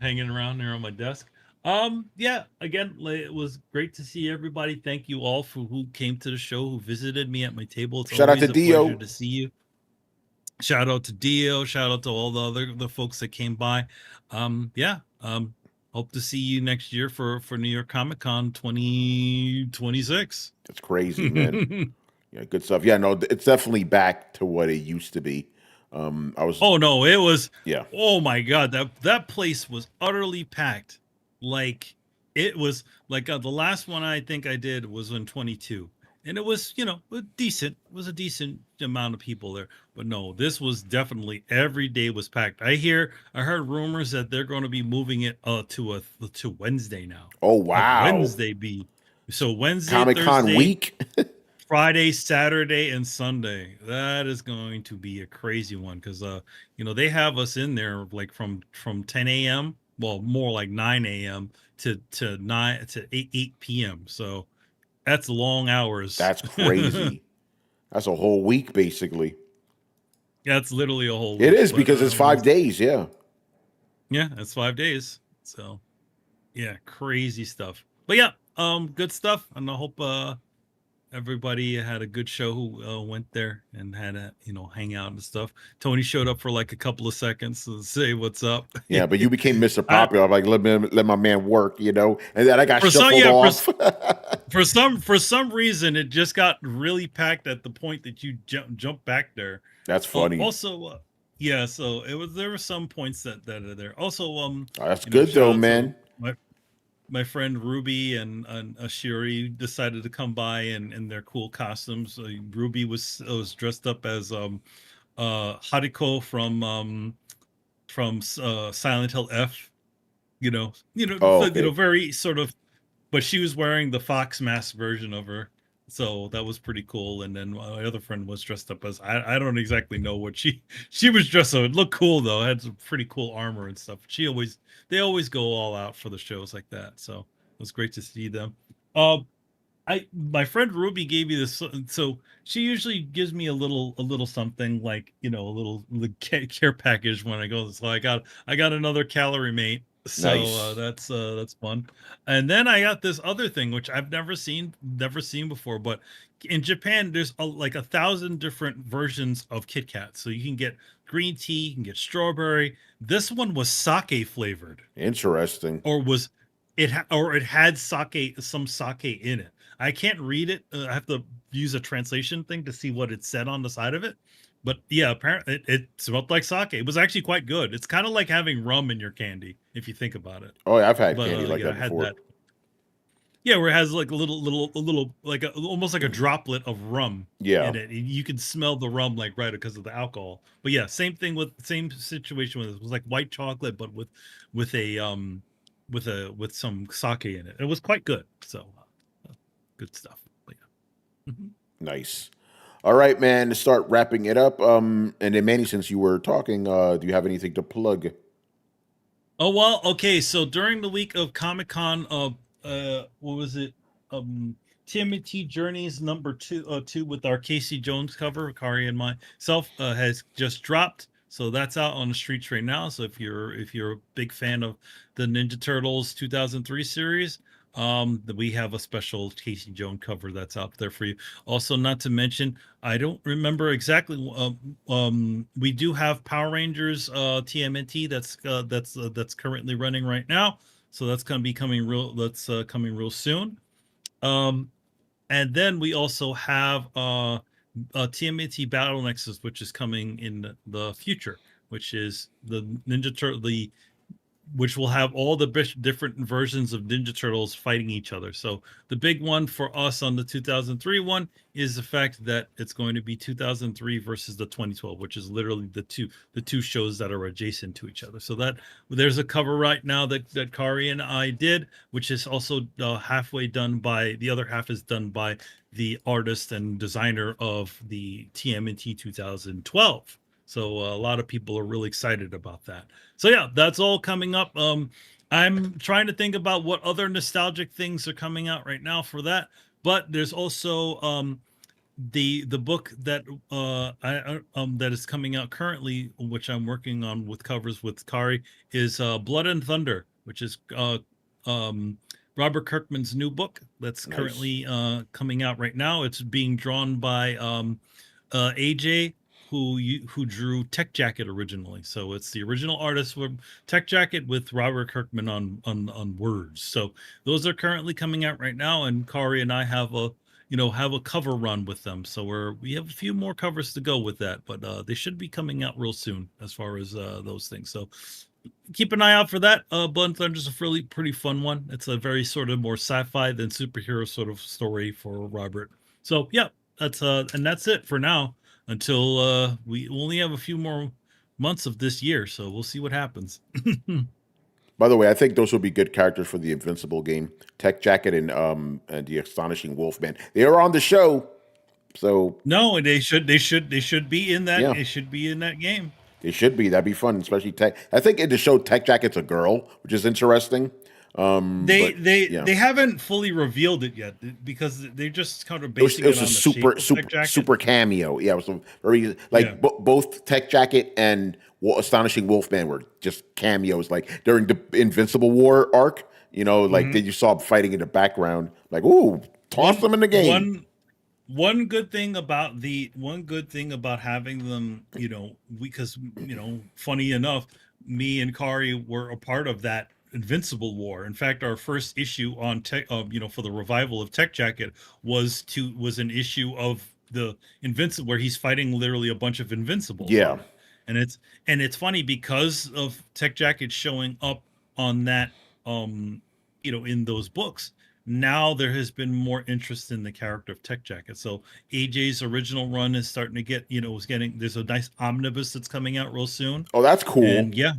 hanging around there on my desk. Again, it was great to see everybody. Thank you all for who came to the show, who visited me at my table. It's shout out to Dio. Pleasure to see you. Shout out to Dio. Shout out to all the folks that came by. Hope to see you next year for New York Comic Con 2026. That's crazy, man. Yeah, good stuff. Yeah, no, it's definitely back to what it used to be. It was. Yeah. Oh my God, that place was utterly packed. Like, it was like the last one I think I did was in 22, and it was a decent amount of people there. But no, this was definitely, every day was packed. I heard rumors that they're going to be moving it to Wednesday now. Oh wow. Wednesday Comic-Con week. Friday, Saturday, and Sunday. That is going to be a crazy one, because they have us in there like from 10 a.m. well, more like 9 a.m. to 8 p.m. So that's long hours. That's crazy. That's a whole week, basically. Yeah, it's literally a whole week. It is, because it's 5 days. Yeah. Yeah, it's 5 days. So yeah, crazy stuff. But yeah, good stuff. And I hope everybody had a good show who went there and had a hang out and stuff. Tony showed up for like a couple of seconds to say what's up. Yeah, but you became Mr. Popular. I'm like, let my man work, and then I got shuffled off. For some reason, it just got really packed at the point that you jump back there. That's funny. So there were some points that are there. Also, that's good though, man. My friend Ruby and Ashiri decided to come by in their cool costumes. Ruby was dressed up as Hariko from Silent Hill F. Very sort of, but she was wearing the Fox mask version of her, so that was pretty cool. And then my other friend was dressed up as, I don't exactly know what she was dressed up. It looked cool though. It had some pretty cool armor and stuff. They always go all out for the shows like that. So it was great to see them. My friend Ruby gave me this. So she usually gives me a little something, like, a little care package when I go. So I got another calorie mate. So nice. That's fun. And then I got this other thing, which I've never seen before, but in Japan, there's like 1,000 different versions of Kit Kats. So you can get green tea, you can get strawberry. This one was sake flavored. Interesting. Or was it had some sake in it. I can't read it. I have to use a translation thing to see what it said on the side of it. But yeah, apparently it smelled like sake. It was actually quite good. It's kind of like having rum in your candy, if you think about it. Oh, yeah, I've had But candy like yeah, that I had before. that. Yeah, where it has like a little, like almost like a droplet of rum Yeah. in it. You can smell the rum like right because of the alcohol. But yeah, same situation with it. It was like white chocolate, but with some sake in it. It was quite good. So good stuff. But yeah. Nice. All right, man. To start wrapping it up. And then Manny, since you were talking, do you have anything to plug? Oh well, okay. So during the week of Comic-Con, what was it? TMNT Journeys number 2 with our Casey Jones cover, Kari and myself, has just dropped. So that's out on the streets right now. So if you're a big fan of the Ninja Turtles 2003 series, we have a special Casey Jones cover that's out there for you. Also, not to mention, I don't remember exactly. We do have Power Rangers TMNT that's currently running right now. So that's going to be coming coming real soon. And then we also have TMNT Battle Nexus, which is coming in the future, which is the Ninja Turtle, which will have all the different versions of Ninja Turtles fighting each other. So the big one for us on the 2003 one is the fact that it's going to be 2003 versus the 2012, which is literally the two shows that are adjacent to each other. So that there's a cover right now that Kari and I did, which is also halfway done by, the other half is done by the artist and designer of the TMNT 2012. So a lot of people are really excited about that. So yeah, that's all coming up. I'm trying to think about what other nostalgic things are coming out right now for that. But there's also the book that that is coming out currently, which I'm working on with covers with Kari, is Blood and Thunder, which is Robert Kirkman's new book that's currently coming out right now. It's being drawn by AJ, who drew Tech Jacket originally. So it's the original artist for Tech Jacket with Robert Kirkman on words. So those are currently coming out right now, and Kari and I have a cover run with them. So we have a few more covers to go with that, but they should be coming out real soon as far as those things. So keep an eye out for that. Blood and Thunder is a really pretty fun one. It's a very sort of more sci-fi than superhero sort of story for Robert. So yeah, that's it for now, until we only have a few more months of this year, so we'll see what happens. By the way, I think those will be good characters for the Invincible game. Tech Jacket and the Astonishing Wolfman. They are on the show, so no, they should be in that. Yeah. It should be in that game. It should be. That'd be fun, especially Tech. I think in the show, Tech Jacket's a girl, which is interesting. They haven't fully revealed it yet because they're just kind of basing it was on a the shape of Tech Jacket. super cameo. Yeah, it was a very both Tech Jacket and Astonishing Wolfman were just cameos, like during the Invincible War arc. That you saw them fighting in the background. Like, ooh, toss them in the game. One good thing about having them, because funny enough, me and Kari were a part of that Invincible War. In fact, our first issue on for the revival of Tech Jacket was an issue of the Invincible, where he's fighting literally a bunch of Invincibles. Yeah, and it's funny because of Tech Jacket showing up on that, in those books. Now there has been more interest in the character of Tech Jacket. So AJ's original run is starting to get, there's a nice omnibus that's coming out real soon. Oh, that's cool. And yeah.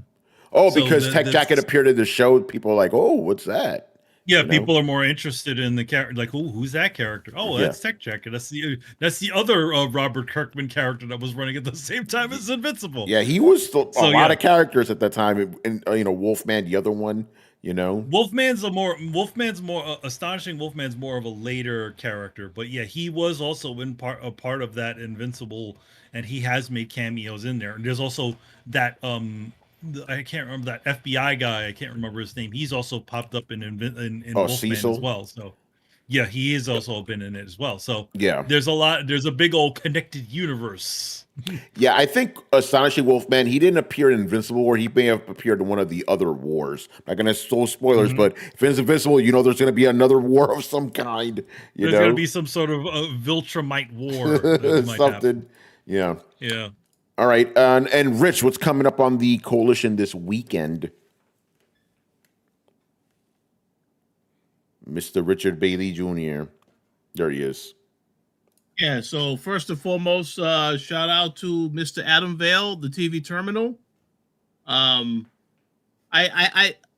Oh, because Tech Jacket appeared in the show, people are like, oh, what's that? Yeah, people are more interested in the character. Like, who's that character? Oh, that's Tech Jacket. That's the other Robert Kirkman character that was running at the same time as Invincible. Yeah, he was a lot of characters at that time. And Wolfman, the other one. Wolfman's more Astonishing Wolfman's more of a later character, but yeah, he was also a part of that Invincible, and he has made cameos in there. And there's also that I can't remember that FBI guy. I can't remember his name. He's also popped up in Wolfman Cecil? as well. So Yeah, he has also been in it as well. So Yeah. there's a big old connected universe. Yeah, I think Astonishing Wolfman, he didn't appear in Invincible War. He may have appeared in one of the other wars. I'm not going to spoilers, but if it's Invincible, you know there's going to be another war of some kind. There's going to be some sort of Viltrumite war. That might something. happen. Yeah. Yeah. All right. And Rich, what's coming up on the Coalition this weekend? Mr. Richard Bailey Jr. There he is. Yeah, so first and foremost, shout out to Mr. Adam Vale, the TV terminal. I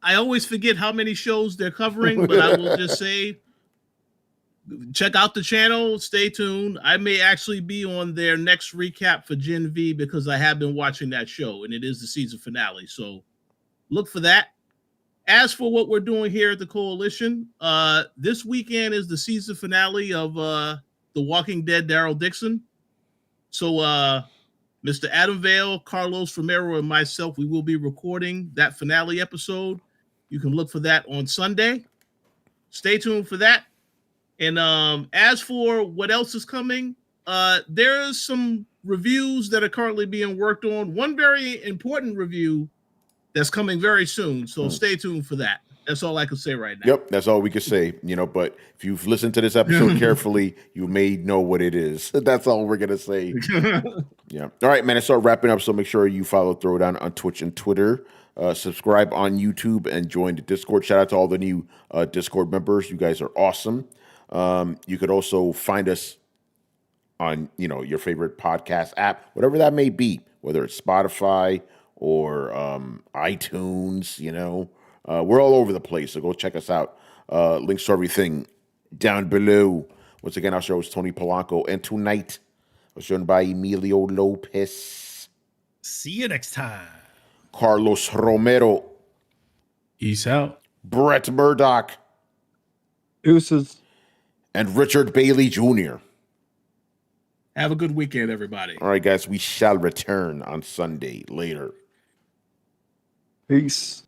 always forget how many shows they're covering, but I will just say check out the channel, stay tuned. I may actually be on their next recap for Gen V because I have been watching that show and it is the season finale. So look for that. As for what we're doing here at the Coalition, this weekend is the season finale of The Walking Dead Daryl Dixon. So Mr. Adam Vale, Carlos Romero, and myself, we will be recording that finale episode. You can look for that on Sunday. Stay tuned for that. And as for what else is coming, there's some reviews that are currently being worked on. One very important review that's coming very soon. So stay tuned for that. That's all I can say right now. Yep, that's all we can say, but if you've listened to this episode carefully, you may know what it is. That's all we're going to say. Yeah. All right, man, I start wrapping up, so make sure you follow Throwdown on Twitch and Twitter. Subscribe on YouTube and join the Discord. Shout out to all the new Discord members. You guys are awesome. You could also find us on, your favorite podcast app, whatever that may be, whether it's Spotify or iTunes, we're all over the place, so go check us out. Links to everything down below. Once again, our show is Tony Polanco, and tonight was joined by Emilio Lopez. See you next time. Carlos Romero. Peace out. Brett Murdoch. Deuces. And Richard Bailey Jr. Have a good weekend, everybody. All right, guys, we shall return on Sunday later. Peace.